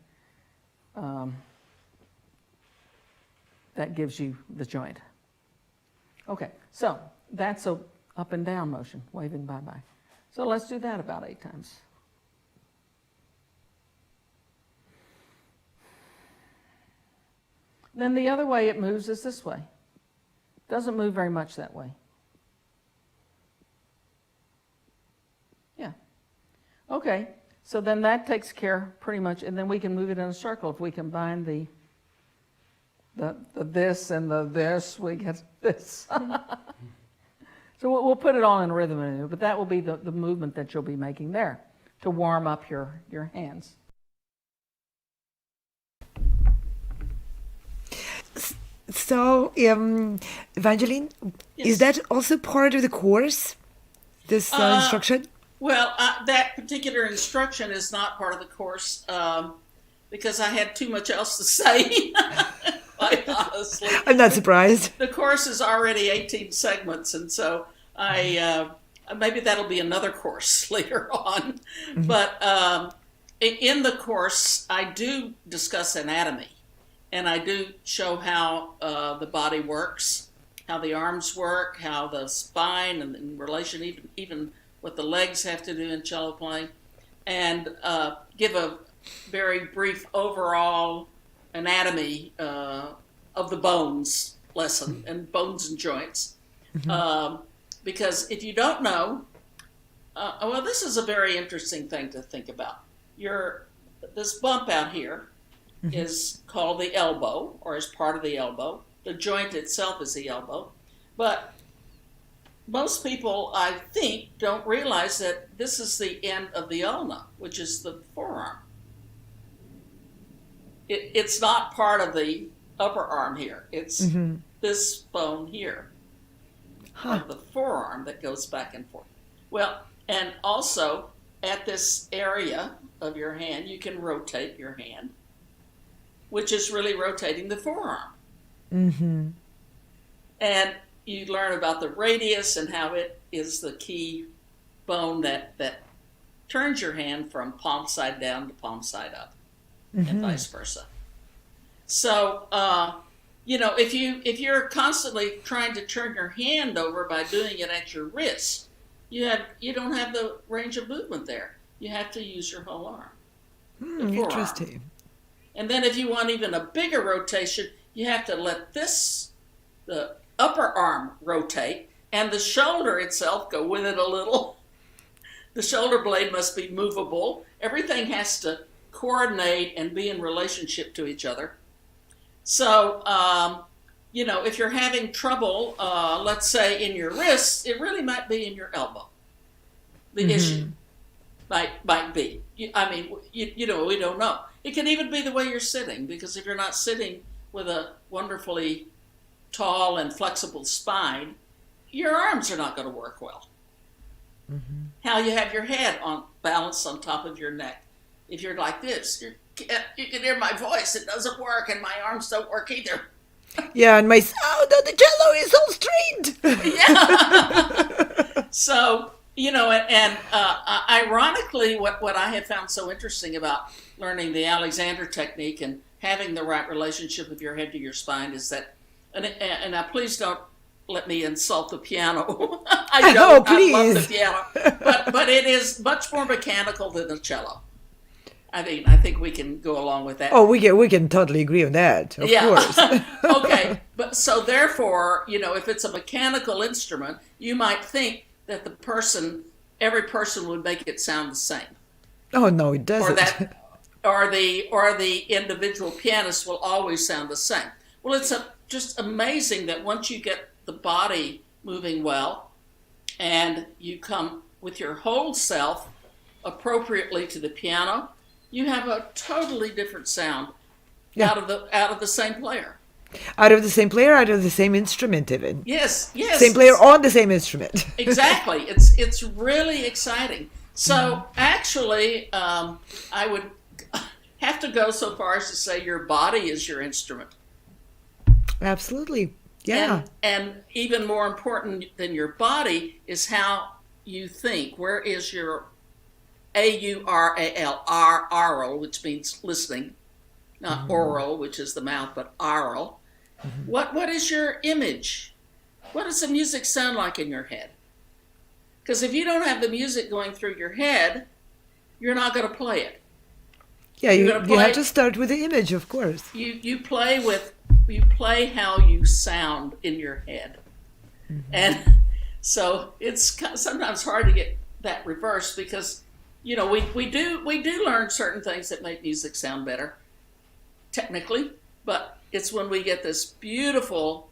S5: That gives you the joint. Okay, so that's a up and down motion, waving bye-bye. So let's do that about 8 times. Then the other way it moves is this way. Doesn't move very much that way. Yeah. Okay, so then that takes care pretty much, and then we can move it in a circle. If we combine the this and the this, we get this. So we'll put it all in rhythm, but that will be the movement that you'll be making there to warm up your hands.
S1: So, Evangeline,
S6: Yes.
S1: is that also part of the course, this instruction?
S6: Well, that particular instruction is not part of the course because I had too much else to say, quite honestly.
S1: I'm not surprised.
S6: The course is already 18 segments, and so maybe that'll be another course later on. Mm-hmm. But in the course, I do discuss anatomy, and I do show how the body works, how the arms work, how the spine and in relation even what the legs have to do in cello playing, and give a very brief overall anatomy of the bones lesson and bones and joints. Mm-hmm. Because if you don't know, well, this is a very interesting thing to think about. This bump out here mm-hmm. is called the elbow, or is part of the elbow. The joint itself is the elbow. But most people, I think, don't realize that this is the end of the ulna, which is the forearm. It's not part of the upper arm here. It's mm-hmm. this bone here of the forearm that goes back and forth. Well, and also at this area of your hand, you can rotate your hand, which is really rotating the forearm. Mm-hmm. And you learn about the radius and how it is the key bone that turns your hand from palm side down to palm side up, mm-hmm. and vice versa. So, if you're constantly trying to turn your hand over by doing it at your wrist, you don't have the range of movement there. You have to use your whole arm.
S1: Interesting.
S6: And then if you want even a bigger rotation, you have to let the upper arm rotate, and the shoulder itself go with it a little. The shoulder blade must be movable. Everything has to coordinate and be in relationship to each other. So, if you're having trouble, let's say in your wrist, it really might be in your elbow. The mm-hmm. issue might be. We don't know. It can even be the way you're sitting, because if you're not sitting with a wonderfully tall and flexible spine, your arms are not going to work well. Mm-hmm. How you have your head balanced on top of your neck. If you're like this, you can hear my voice. It doesn't work, and my arms don't work either.
S1: Yeah, and the cello is all straight.
S6: Yeah. So, ironically, what I have found so interesting about learning the Alexander technique and having the right relationship of your head to your spine is that, and now please don't let me insult the piano. I love the piano, but it is much more mechanical than the cello. I mean, I think we can go along with that.
S1: Oh, we can totally agree on that, of course.
S6: Okay, but so therefore, if it's a mechanical instrument, you might think that every person would make it sound the same.
S1: Oh no, it doesn't.
S6: Or the individual pianist will always sound the same. Well, it's just amazing that once you get the body moving well, and you come with your whole self appropriately to the piano, you have a totally different sound
S1: Yeah.
S6: out of the same player.
S1: Out of the same player, out of the same instrument, even.
S6: Yes.
S1: Same player on the same instrument.
S6: Exactly. It's really exciting. So actually, I would have to go so far as to say your body is your instrument.
S1: Absolutely. Yeah.
S6: And even more important than your body is how you think. Where is your aural, aural, which means listening, not oral, which is the mouth, but aural. What is your image? What does the music sound like in your head? Because if you don't have the music going through your head, you're not going to play it.
S1: Yeah, you have to start with the image, of course.
S6: You play how you sound in your head. And so it's sometimes hard to get that reversed because, you know, we do learn certain things that make music sound better, technically, but it's when we get this beautiful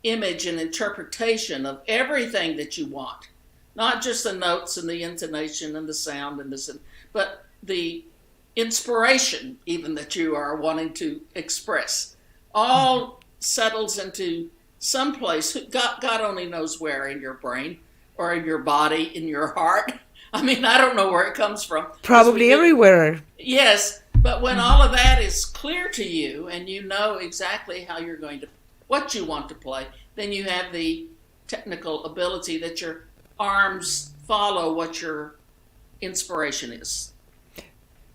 S6: image and interpretation of everything that you want, not just the notes and the intonation and the sound and this, but the inspiration even that you are wanting to express, all settles into some place. God only knows where in your brain or in your body, in your heart. I mean, I don't know where it comes from.
S1: Probably everywhere.
S6: Yes, but when all of that is clear to you and you know exactly how you're going to, what you want to play, then you have the technical ability that your arms follow what your inspiration is.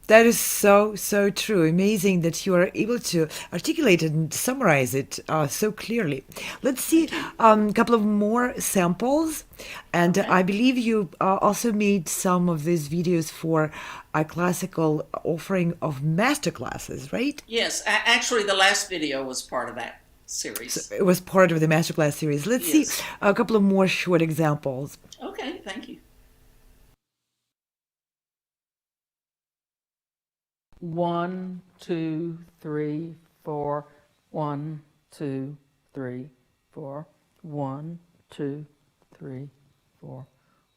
S1: That is so, so true. Amazing that you are able to articulate it and summarize it so clearly. Let's see a couple of more samples. And
S6: Okay.
S1: I believe you also made some of these videos for iClassical offering of masterclasses, right?
S6: Yes, actually the last video was part of that series.
S1: It was part of the masterclass series. Let's
S6: Yes.
S1: see a couple of more short examples.
S6: Okay, thank you.
S5: 1, 2, 3, 4. 1, 2, 3, 4. 1, 2, 3, 4.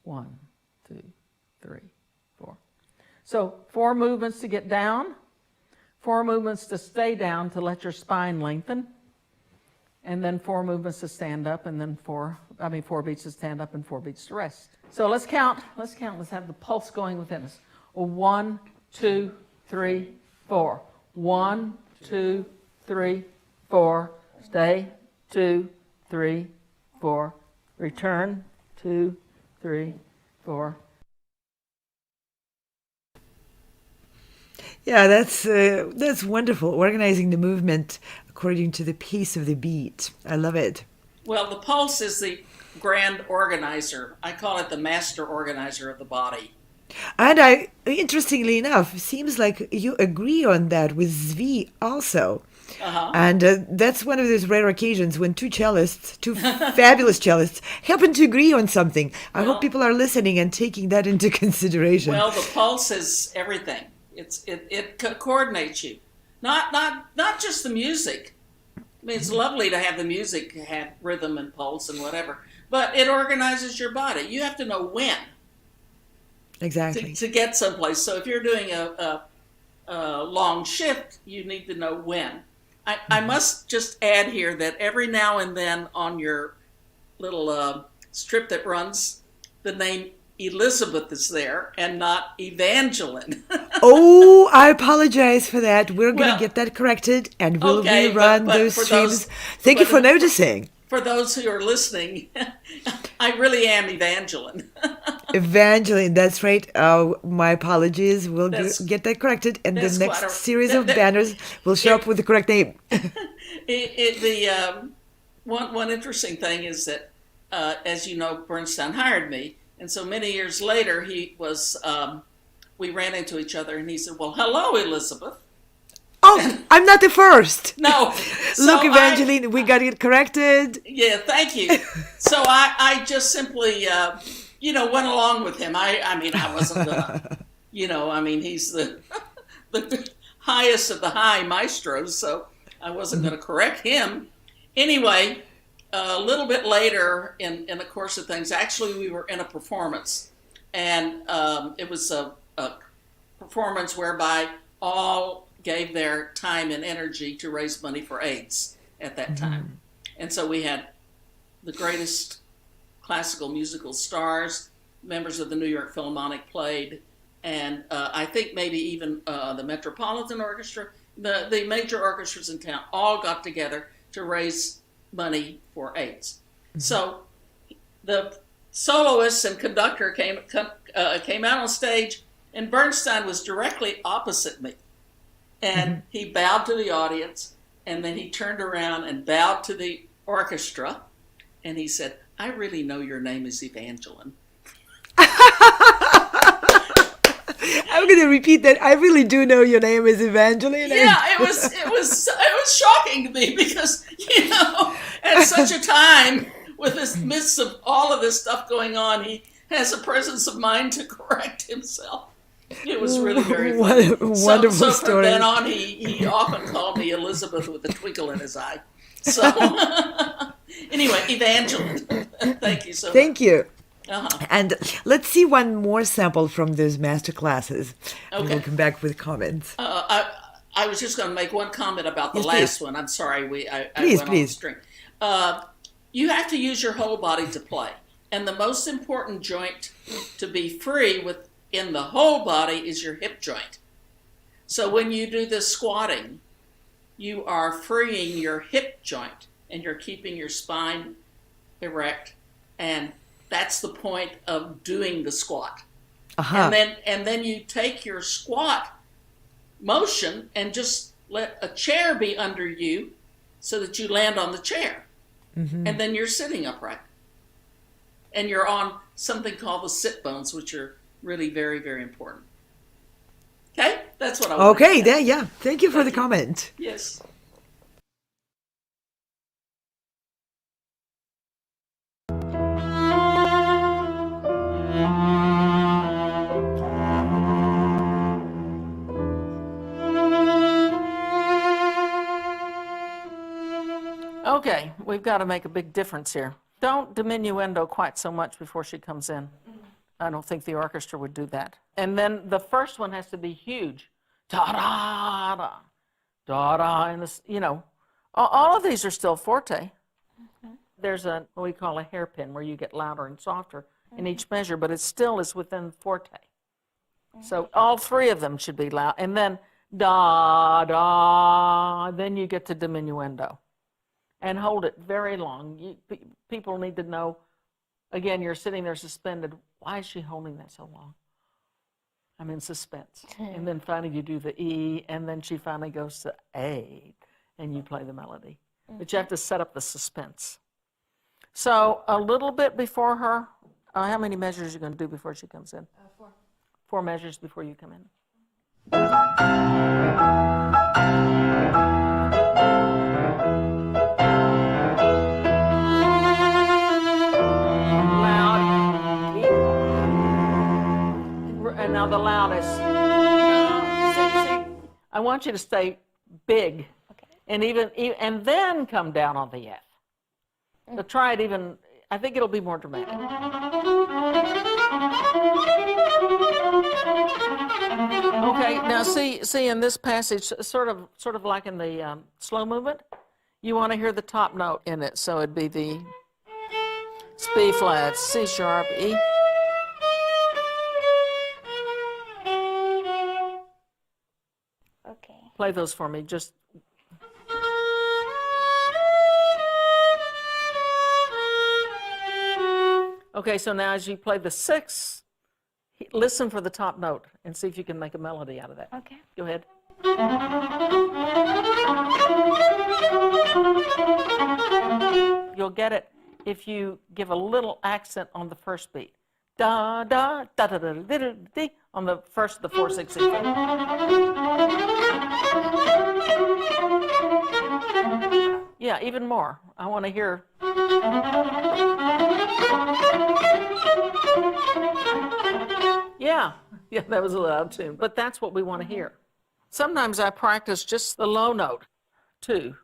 S5: 1, 2, 3, 4. So 4 movements to get down, 4 movements to stay down to let your spine lengthen, and then 4 movements to stand up, and then 4 beats to stand up and 4 beats to rest. So let's count. Let's have the pulse going within us. 1, 2, 3, 4. 1, 2, 3, 4. Stay. 2, 3, 4. Return. 2, 3, 4.
S1: Yeah, that's wonderful. Organizing the movement according to the pace of the beat. I love it.
S6: Well, the pulse is the grand organizer. I call it the master organizer of the body.
S1: And interestingly enough, it seems like you agree on that with Zvi also.
S6: Uh-huh.
S1: And that's one of those rare occasions when two fabulous cellists, happen to agree on something. I hope people are listening and taking that into consideration.
S6: Well, the pulse is everything. It coordinates you, not just the music. I mean, it's lovely to have the music have rhythm and pulse and whatever, but it organizes your body. You have to know when.
S1: Exactly.
S6: To get someplace. So if you're doing a long shift, you need to know when. I must just add here that every now and then on your little strip that runs, the name Elizabeth is there and not Evangeline.
S1: Oh, I apologize for that. We're going to get that corrected and we'll rerun those streams. Thank you for noticing.
S6: For those who are listening, I really am Evangeline.
S1: Evangeline, that's right. My apologies. We'll get that corrected, and the next series of banners will show up with the correct name.
S6: One interesting thing is that, as you know, Bernstein hired me, and so many years later, we ran into each other, and he said, "Well, hello, Elizabeth."
S1: Oh, I'm not the first.
S6: No.
S1: Look, Evangeline, we got it corrected.
S6: Yeah, thank you. So I just simply, went along with him. I mean, I wasn't gonna, he's the highest of the high maestros, so I wasn't going to correct him. Anyway, a little bit later in the course of things, actually, we were in a performance, and it was a performance whereby all gave their time and energy to raise money for AIDS at that time. And so we had the greatest classical musical stars, members of the New York Philharmonic played, and I think maybe even the Metropolitan Orchestra, the major orchestras in town all got together to raise money for AIDS. So the soloist and conductor came out on stage, and Bernstein was directly opposite me. And he bowed to the audience, and then he turned around and bowed to the orchestra, and he said, "I really know your name is Evangeline."
S1: I'm going to repeat that. I really do know your name is Evangeline.
S6: Yeah, it was shocking to me because, at such a time with this midst of all of this stuff going on, he has a presence of mind to correct himself. It was really very funny.
S1: What a wonderful
S6: so
S1: story.
S6: from then on, he often called me Elizabeth with a twinkle in his eye. So anyway, Evangeline, thank you so much.
S1: Thank you.
S6: Uh-huh.
S1: And let's see one more sample from those master classes. And
S6: Okay.
S1: we'll come back with comments.
S6: I was just going to make one comment about the
S1: Yes,
S6: last
S1: please.
S6: one. I'm sorry, I
S1: Please,
S6: went
S1: please.
S6: off the string. You have to use your whole body to play. And the most important joint to be free within the whole body is your hip joint. So when you do this squatting, you are freeing your hip joint and you're keeping your spine erect. And that's the point of doing the squat.
S1: Uh-huh.
S6: And then you take your squat motion and just let a chair be under you so that you land on the chair. And then you're sitting upright. And you're on something called the sit bones, which are really very, very important. Okay? That's what I want
S1: Okay,
S6: to say.
S1: there, yeah. Thank you for the comment.
S6: Yes. Okay, we've got to make a big difference here. Don't diminuendo quite so much before she comes in. I don't think the orchestra would do that. And then the first one has to be huge. Da-da-da, da-da, and this, all of these are still forte. There's what we call a hairpin where you get louder and softer in each measure, but it still is within forte. So all three of them should be loud. And then da-da, then you get to diminuendo. And hold it very long. People need to know, again, you're sitting there suspended. Why is she holding that so long? I'm in suspense. And then finally you do the E, and then she finally goes to A, and you play the melody. But you have to set up the suspense. So a little bit before her, how many measures are you going to do before she comes in? 4. 4 measures before you come in. And now the loudest. I want you to stay big, and and then come down on the F. So try it even. I think it'll be more dramatic. Okay. Now see in this passage, sort of like in the slow movement, you want to hear the top note in it. So it'd be the B flat, C sharp, E. Play those for me, just. Okay, so now as you play the 6, listen for the top note and see if you can make a melody out of that.
S7: Okay.
S6: Go ahead. You'll get it if you give a little accent on the first beat. Da da da da da da da da on the first of the 4, 6, 6. Yeah, even more. I want to hear. Yeah, that was a loud tune. But that's what we want to hear. Sometimes I practice just the low note, too.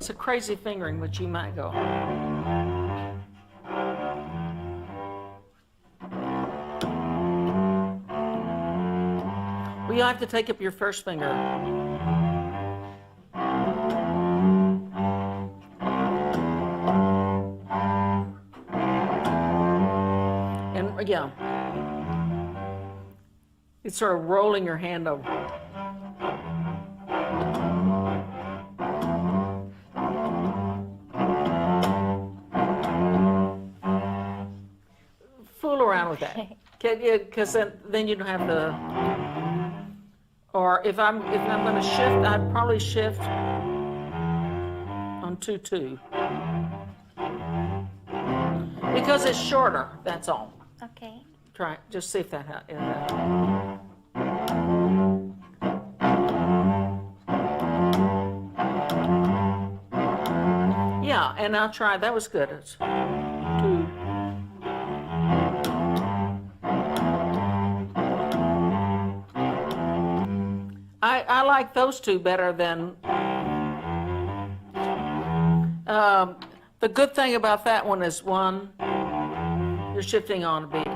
S5: it's a crazy fingering, but you might go. Well, you have to take up your first finger. And yeah, it's sort of rolling your hand over. Fool around with that, because then you don't have the. Or if I'm going to shift, I'd probably shift on 2/2 because it's shorter. That's all.
S7: Okay.
S5: Try it. Just see if that helps. Yeah, and I'll try. That was good. It's 2. I like those two better than. The good thing about that one is one, you're shifting on a beat.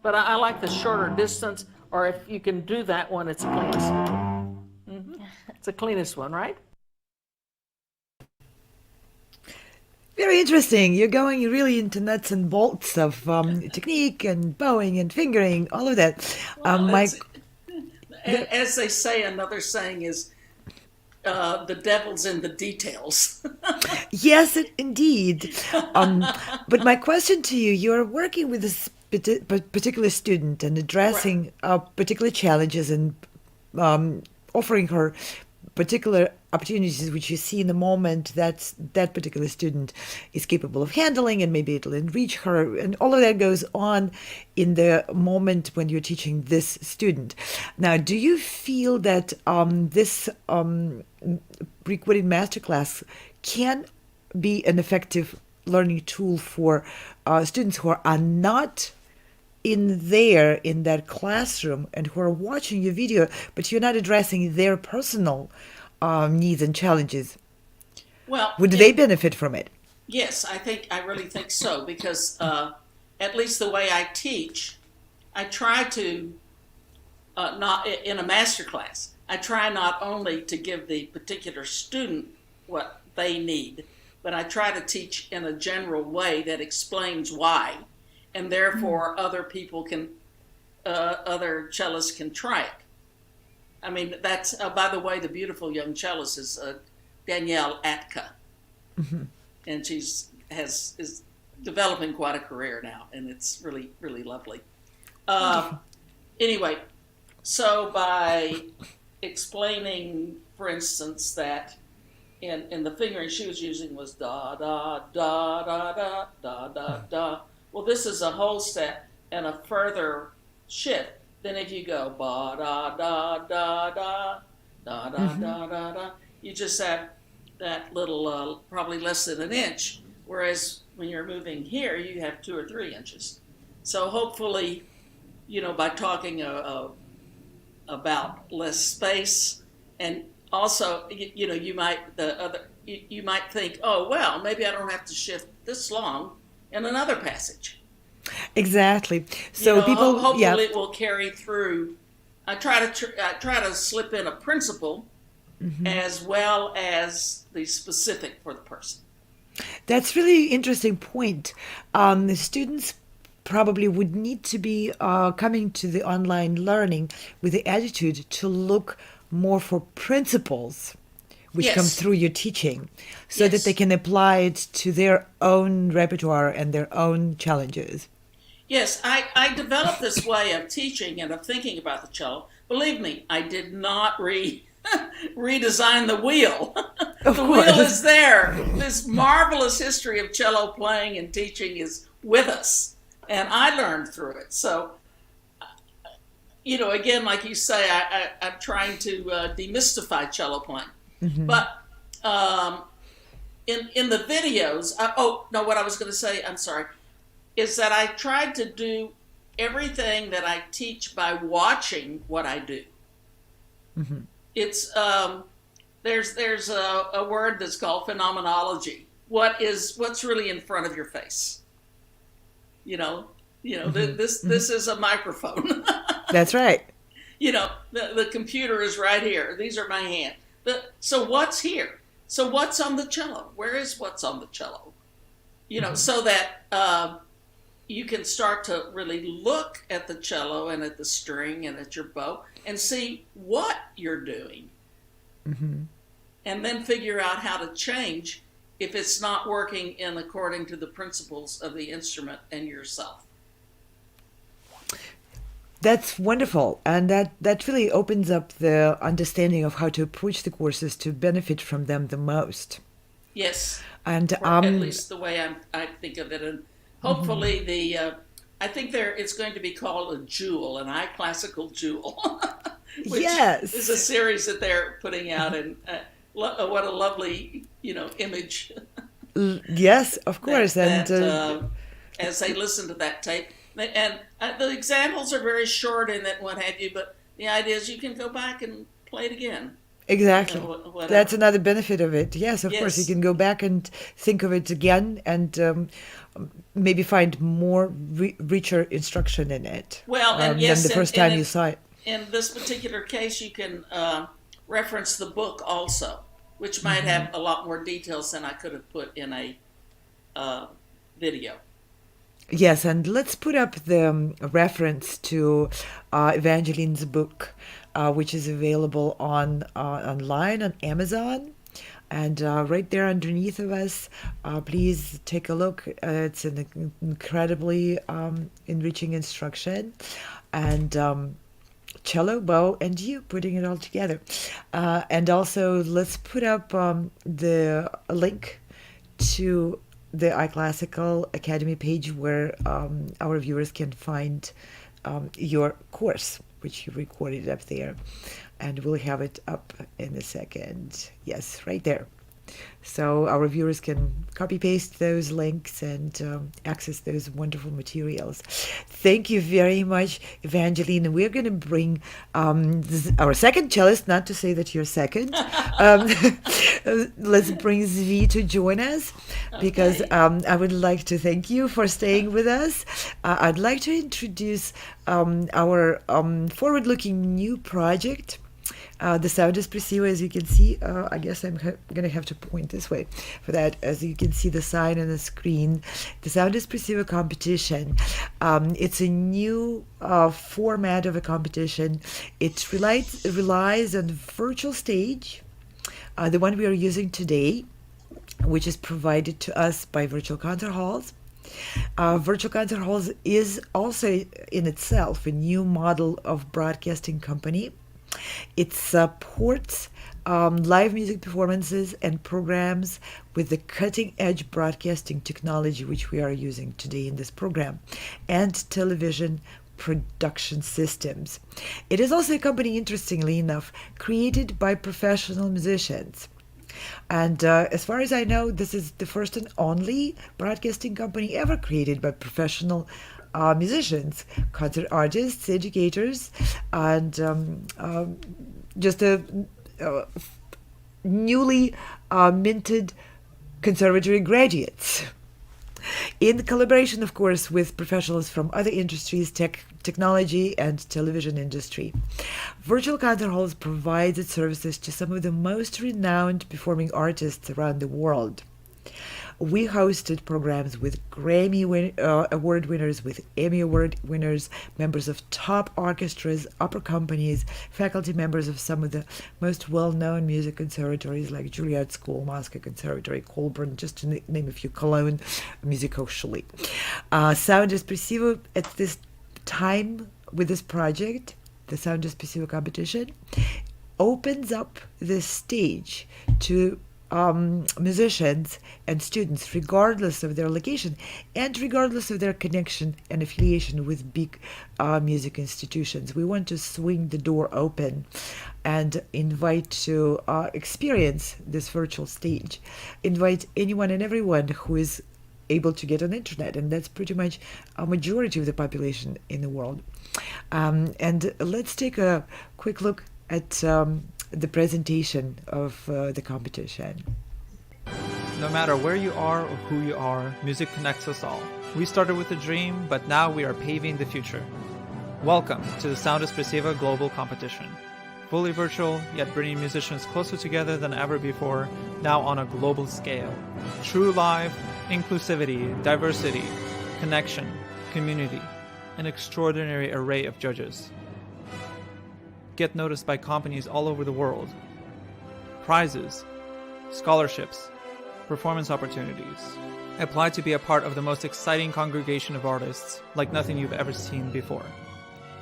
S5: But I like the shorter distance, or if you can do that one, it's the cleanest. It's the cleanest one, right?
S1: Very interesting. You're going really into nuts and bolts of technique and bowing and fingering, all of that.
S6: Well, as they say, another saying is, the devil's in the details.
S1: Yes, indeed. But my question to you, you're working with this particular student and addressing particular challenges and offering her particular opportunities which you see in the moment that that particular student is capable of handling, and maybe it'll enrich her, and all of that goes on in the moment when you're teaching this student. Now, do you feel that this recorded masterclass can be an effective learning tool for students who are not in that classroom and who are watching your video, but you're not addressing their personal needs and challenges?
S6: Well,
S1: would they benefit from it?
S6: Yes, I really think so, because at least the way I teach, I try to not in a master class. I try not only to give the particular student what they need, but I try to teach in a general way that explains why, and therefore other people can, other cellists can try it. I mean, that's, by the way, the beautiful young cellist is Danielle Atka.
S1: Mm-hmm.
S6: And is developing quite a career now, and it's really, really lovely. Anyway, so by explaining, for instance, that in the fingering she was using was da, da, da, da, da, da, da, da. Well, this is a whole step and a further shift. Then if you go ba, da, da, da, da, da, da, da, da, da, you just have that little, probably less than an inch, whereas when you're moving here, you have 2 or 3 inches. So hopefully, by talking about less space, and also, you might think, oh, well, maybe I don't have to shift this long in another passage.
S1: Exactly. So people,
S6: hopefully it will carry through. I try to slip in a principle, as well as the specific for the person.
S1: That's really interesting point. The students probably would need to be coming to the online learning with the attitude to look more for principles which come through your teaching, so that they can apply it to their own repertoire and their own challenges.
S6: Yes, I developed this way of teaching and of thinking about the cello. Believe me, I did not redesign the wheel. The wheel is there. This marvelous history of cello playing and teaching is with us, and I learned through it. So, again, like you say, I'm trying to demystify cello playing. But in the videos, what I was going to say, I'm sorry, is that I tried to do everything that I teach by watching what I do. It's there's a word that's called phenomenology. What's really in front of your face? You know, this is a microphone.
S1: That's right.
S6: The computer is right here. These are my hands. So what's here? So what's on the cello? Where is what's on the cello? So that you can start to really look at the cello and at the string and at your bow and see what you're doing. And then figure out how to change if it's not working in according to the principles of the instrument and yourself.
S1: That's wonderful. And that really opens up the understanding of how to approach the courses to benefit from them the most.
S6: Yes.
S1: And
S6: or at least the way I think of it. And hopefully I think it's going to be called a jewel, an iClassical jewel. Which
S1: yes,
S6: is a series that they're putting out, and what a lovely, image.
S1: Yes, of course.
S6: That, as they listen to that tape, and the examples are very short and what have you, but the idea is you can go back and play it again.
S1: Exactly. That's another benefit of it. Yes, of course. You can go back and think of it again and maybe find more richer instruction in it
S6: than
S1: the first time you saw it.
S6: In this particular case, you can reference the book also, which might have a lot more details than I could have put in a video.
S1: Yes, and let's put up the reference to Evangeline's book, which is available online on Amazon. And right there underneath of us, please take a look. It's an incredibly enriching instruction. And cello, bow, and you putting it all together. And also, let's put up the link to the iClassical Academy page where our viewers can find your course, which you recorded up there. And we'll have it up in a second. Yes, right there. So our viewers can copy paste those links and access those wonderful materials. Thank you very much, Evangeline. We're going to bring our second cellist, not to say that you're second. Let's bring Zvi to join us because I would like to thank you for staying with us. I'd like to introduce our forward-looking new project. The Sound Espressivo, as you can see, I guess I'm going to have to point this way for that. As you can see the sign on the screen, the Sound Espressivo competition. It's a new format of a competition. It relies on virtual stage, the one we are using today, which is provided to us by Virtual Concert Halls. Virtual Concert Halls is also in itself a new model of broadcasting company. It supports live music performances and programs with the cutting-edge broadcasting technology which we are using today in this program, and television production systems. It is also a company, interestingly enough, created by professional musicians. And as far as I know, this is the first and only broadcasting company ever created by professional musicians, concert artists, educators, and just a newly minted conservatory graduates. In collaboration, of course, with professionals from other industries, technology, and television industry. Virtual Concert Halls provides its services to some of the most renowned performing artists around the world. We hosted programs with Grammy Award winners, with Emmy Award winners, members of top orchestras, opera companies, faculty members of some of the most well-known music conservatories like Juilliard School, Moscow Conservatory, Colburn, just to name a few, Cologne Musikhochschule. Sound Espressivo at this time with this project, the Sound Espressivo competition, opens up the stage to musicians and students, regardless of their location and regardless of their connection and affiliation with big music institutions. We want to swing the door open and invite to experience this virtual stage. Invite anyone and everyone who is able to get on the internet, and that's pretty much a majority of the population in the world. And let's take a quick look at the presentation of the competition.
S2: No matter where you are or who you are, music connects us all. We started with a dream, but now we are paving the future. Welcome to the Sound Espressivo Global Competition. Fully virtual, yet bringing musicians closer together than ever before, now on a global scale. True live, inclusivity, diversity, connection, community, an extraordinary array of judges. Get noticed by companies all over the world. Prizes, scholarships, performance opportunities. Apply to be a part of the most exciting congregation of artists like nothing you've ever seen before.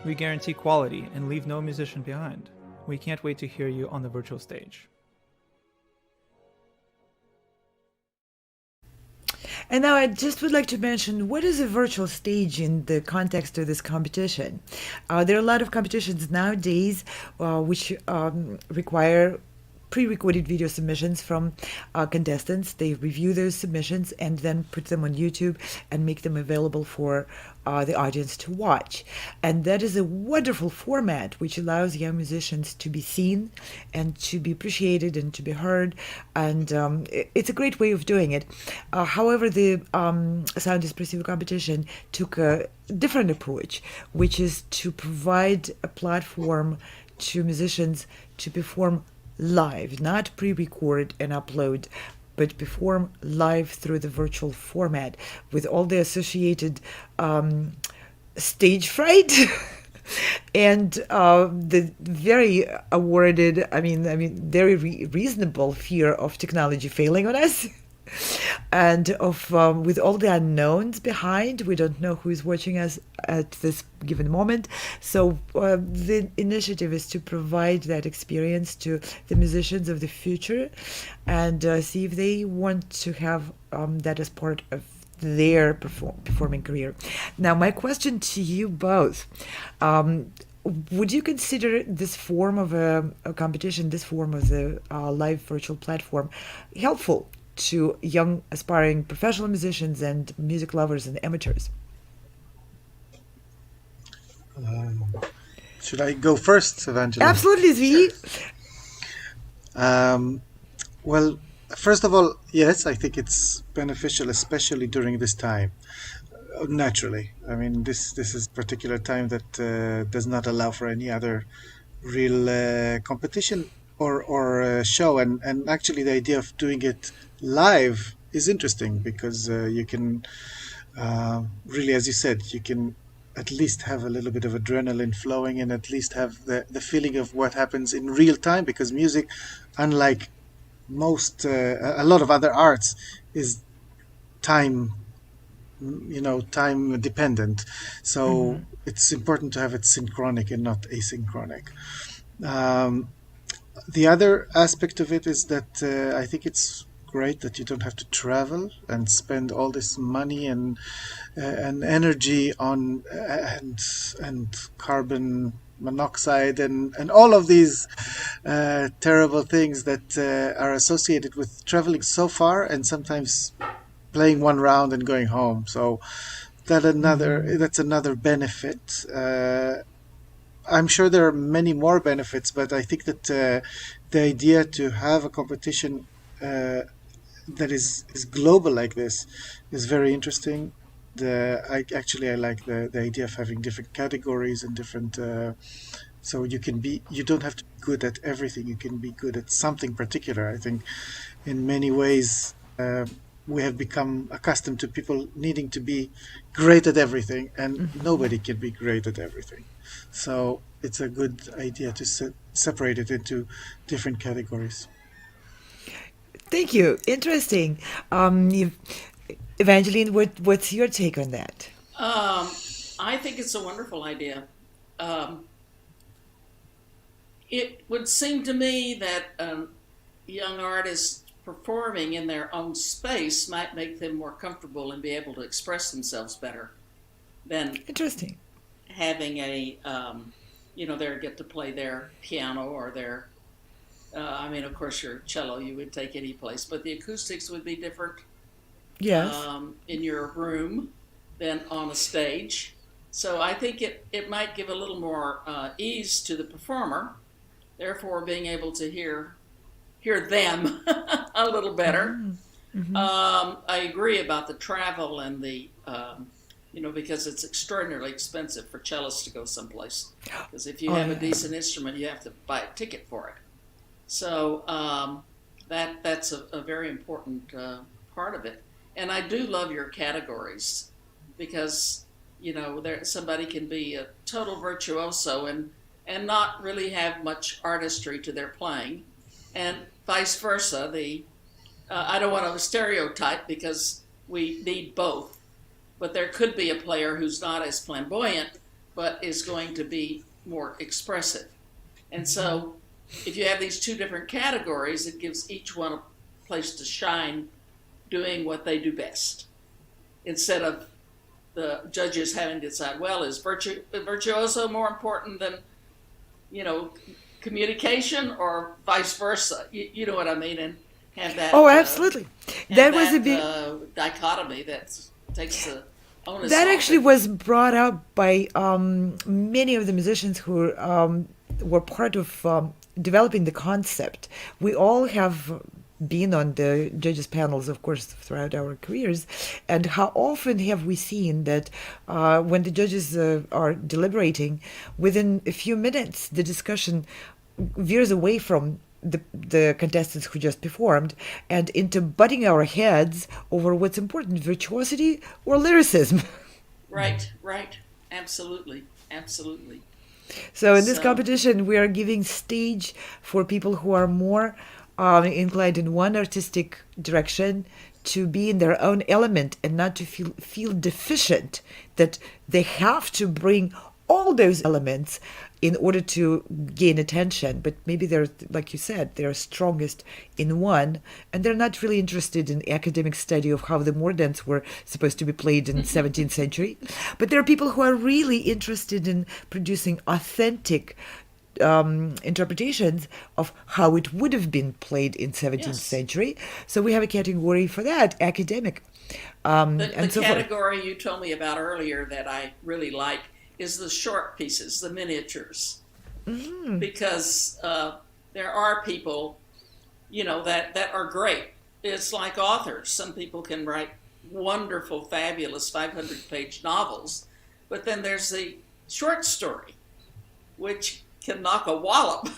S2: We guarantee quality and leave no musician behind. We can't wait to hear you on the virtual stage.
S1: And now I just would like to mention, what is a virtual stage in the context of this competition? There are a lot of competitions nowadays which require pre-recorded video submissions from contestants. They review those submissions and then put them on YouTube and make them available for the audience to watch. And that is a wonderful format which allows young musicians to be seen and to be appreciated and to be heard. And it's a great way of doing it. However, the Sound Espressivo competition took a different approach, which is to provide a platform to musicians to perform live, not pre-record and upload, but perform live through the virtual format with all the associated stage fright and the very awarded, very reasonable fear of technology failing on us. And of with all the unknowns behind, we don't know who is watching us at this given moment. So the initiative is to provide that experience to the musicians of the future and see if they want to have that as part of their performing career. Now, my question to you both, would you consider this form of a competition, this form of the live virtual platform, helpful to young aspiring professional musicians and music lovers and amateurs?
S3: Should I go first, Evangeline?
S1: Absolutely, Zvi.
S3: Well, first of all, yes, I think it's beneficial, especially during this time. Naturally, this is a particular time that does not allow for any other real competition or show, and actually the idea of doing it live is interesting because you can really, as you said, you can at least have a little bit of adrenaline flowing and at least have the feeling of what happens in real time, because music, unlike a lot of other arts, is time time dependent. So it's important to have it synchronic and not asynchronic. The other aspect of it is that I think it's great that you don't have to travel and spend all this money and energy on and carbon monoxide and all of these terrible things that are associated with traveling so far and sometimes playing one round and going home. So that's another benefit. I'm sure there are many more benefits, but I think that the idea to have a competition that is global like this is very interesting. I like the idea of having different categories and different. So you don't have to be good at everything. You can be good at something particular. I think in many ways we have become accustomed to people needing to be great at everything, and nobody can be great at everything. So it's a good idea to separate it into different categories.
S1: Thank you. Interesting. Evangeline, what's your take on that?
S6: I think it's a wonderful idea. It would seem to me that young artists performing in their own space might make them more comfortable and be able to express themselves better than
S1: Interesting.
S6: having they get to play their piano or their, of course your cello you would take any place, but the acoustics would be different
S1: Yes.
S6: in your room than on a stage. So I think it might give a little more ease to the performer therefore being able to hear them a little better. I agree about the travel and the because it's extraordinarily expensive for cellists to go someplace. Because if you
S1: Oh
S6: have a
S1: yeah.
S6: decent instrument, you have to buy a ticket for it. So that's a very important part of it. And I do love your categories because somebody can be a total virtuoso and not really have much artistry to their playing, and vice versa. I don't want to stereotype because we need both, but there could be a player who's not as flamboyant but is going to be more expressive. And so if you have these two different categories, it gives each one a place to shine doing what they do best, instead of the judges having to decide, well, is virtuoso more important than, communication, or vice versa? You know what I mean? And have that.
S1: Oh, absolutely. That was a big.
S6: Dichotomy that takes the onus.
S1: That
S6: off
S1: actually
S6: it.
S1: was brought up by many of the musicians who were part of developing the concept. We all have been on the judges panels, of course, throughout our careers, and how often have we seen that when the judges are deliberating, within a few minutes the discussion veers away from the contestants who just performed and into butting our heads over what's important, virtuosity or lyricism.
S6: Right. Absolutely.
S1: So in this
S6: So,
S1: competition, we are giving stage for people who are more inclined in one artistic direction to be in their own element and not to feel deficient, that they have to bring all those elements in order to gain attention. But maybe they're, like you said, they're strongest in one, and they're not really interested in academic study of how the mordents were supposed to be played in 17th century. But there are people who are really interested in producing authentic interpretations of how it would have been played in 17th
S6: yes.
S1: century. So we have a category for that, academic,
S6: The
S1: and so forth.
S6: category you told me about earlier that I really like is the short pieces, the miniatures, because there are people, that are great. It's like authors. Some people can write wonderful, fabulous 500-page novels, but then there's the short story, which can knock a wallop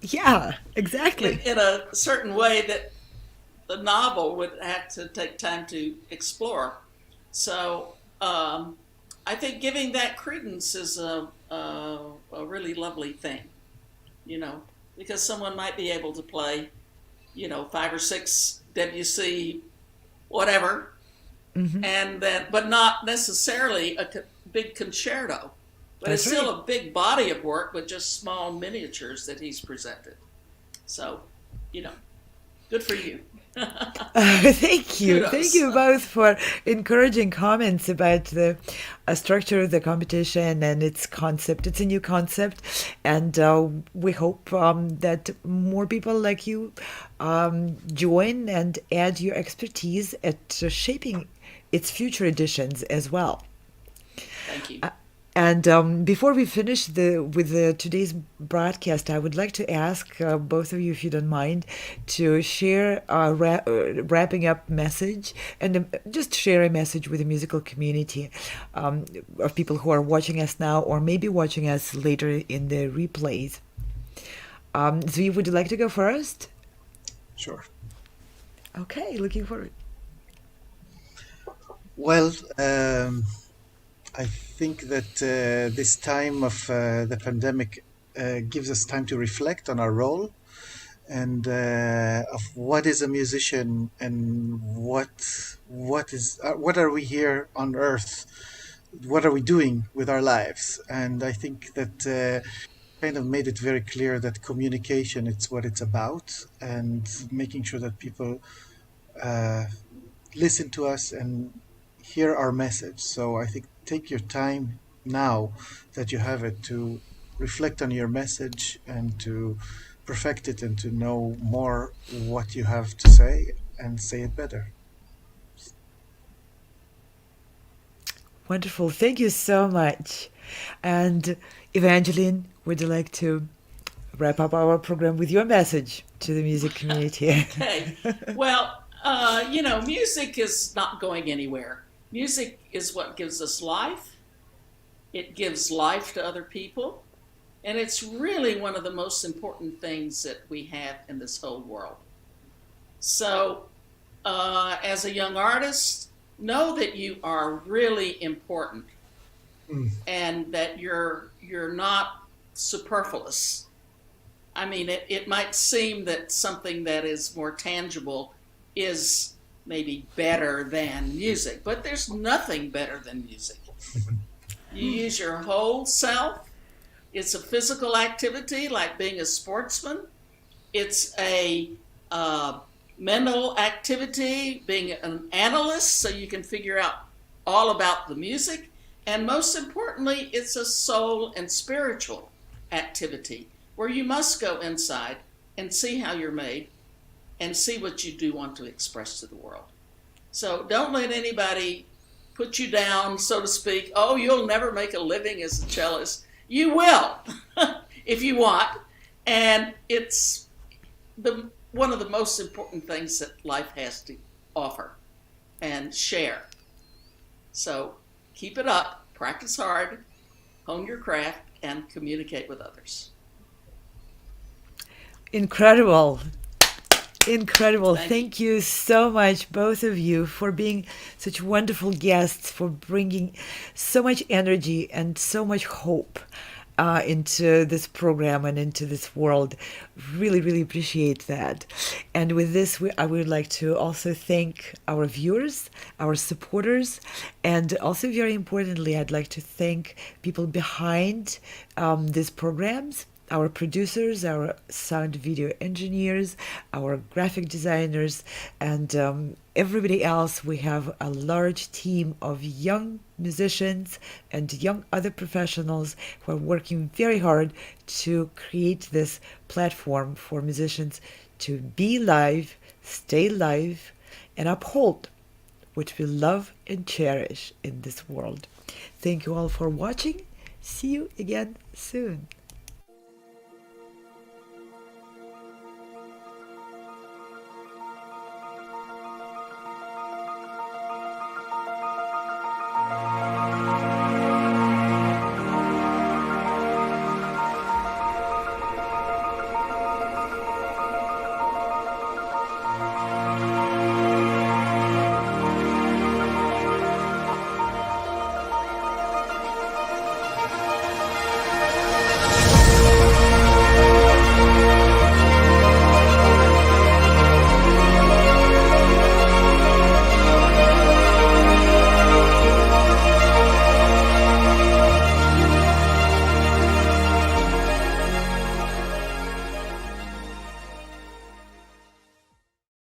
S1: Yeah, exactly.
S6: in a certain way that the novel would have to take time to explore. So I think giving that credence is a really lovely thing, because someone might be able to play, 5 or 6 Debussy, whatever, and then, but not necessarily a big concerto. But
S1: That's
S6: it's still
S1: right.
S6: a big body of work with just small miniatures that he's presented. So, good for you.
S1: Thank you. Thank
S6: Kudos.
S1: you both for encouraging comments about the structure of the competition and its concept. It's a new concept, and we hope that more people like you join and add your expertise at shaping its future editions as well.
S6: Thank you.
S1: And before we finish today's broadcast, I would like to ask both of you, if you don't mind, to share a wrapping up message and just share a message with the musical community of people who are watching us now or maybe watching us later in the replays. Zvi, would you like to go first?
S3: Sure.
S1: Okay, looking forward.
S3: Well, I think that this time of the pandemic gives us time to reflect on our role and of what is a musician and what are we here on earth, what are we doing with our lives. And I think that kind of made it very clear that communication, it's what it's about, and making sure that people uh, listen to us and hear our message. So I think take your time now that you have it to reflect on your message and to perfect it and to know more what you have to say and say it better.
S1: Wonderful. Thank you so much. And Evangeline, would you like to wrap up our program with your message to the music community.
S6: Okay. Well, music is not going anywhere. Music is what gives us life. It gives life to other people. And it's really one of the most important things that we have in this whole world. So, as a young artist, know that you are really important and that you're not superfluous. I mean, it might seem that something that is more tangible is maybe better than music, but there's nothing better than music. You use your whole self. It's a physical activity like being a sportsman. It's a mental activity, being an analyst, so you can figure out all about the music. And most importantly, it's a soul and spiritual activity where you must go inside and see how you're made and see what you do want to express to the world. So don't let anybody put you down, so to speak. Oh, you'll never make a living as a cellist. You will, if you want. And it's one of the most important things that life has to offer and share. So keep it up, practice hard, hone your craft, and communicate with others.
S1: Incredible. Incredible.
S6: Thank
S1: Thank you so much, both of you, for being such wonderful guests, for bringing so much energy and so much hope into this program and into this world. Really, really appreciate that. And with this, I would like to also thank our viewers, our supporters, and also very importantly, I'd like to thank people behind these programs, our producers, our sound video engineers, our graphic designers, and everybody else. We have a large team of young musicians and young other professionals who are working very hard to create this platform for musicians to be live, stay live, and uphold what we love and cherish in this world. Thank you all for watching. See you again soon.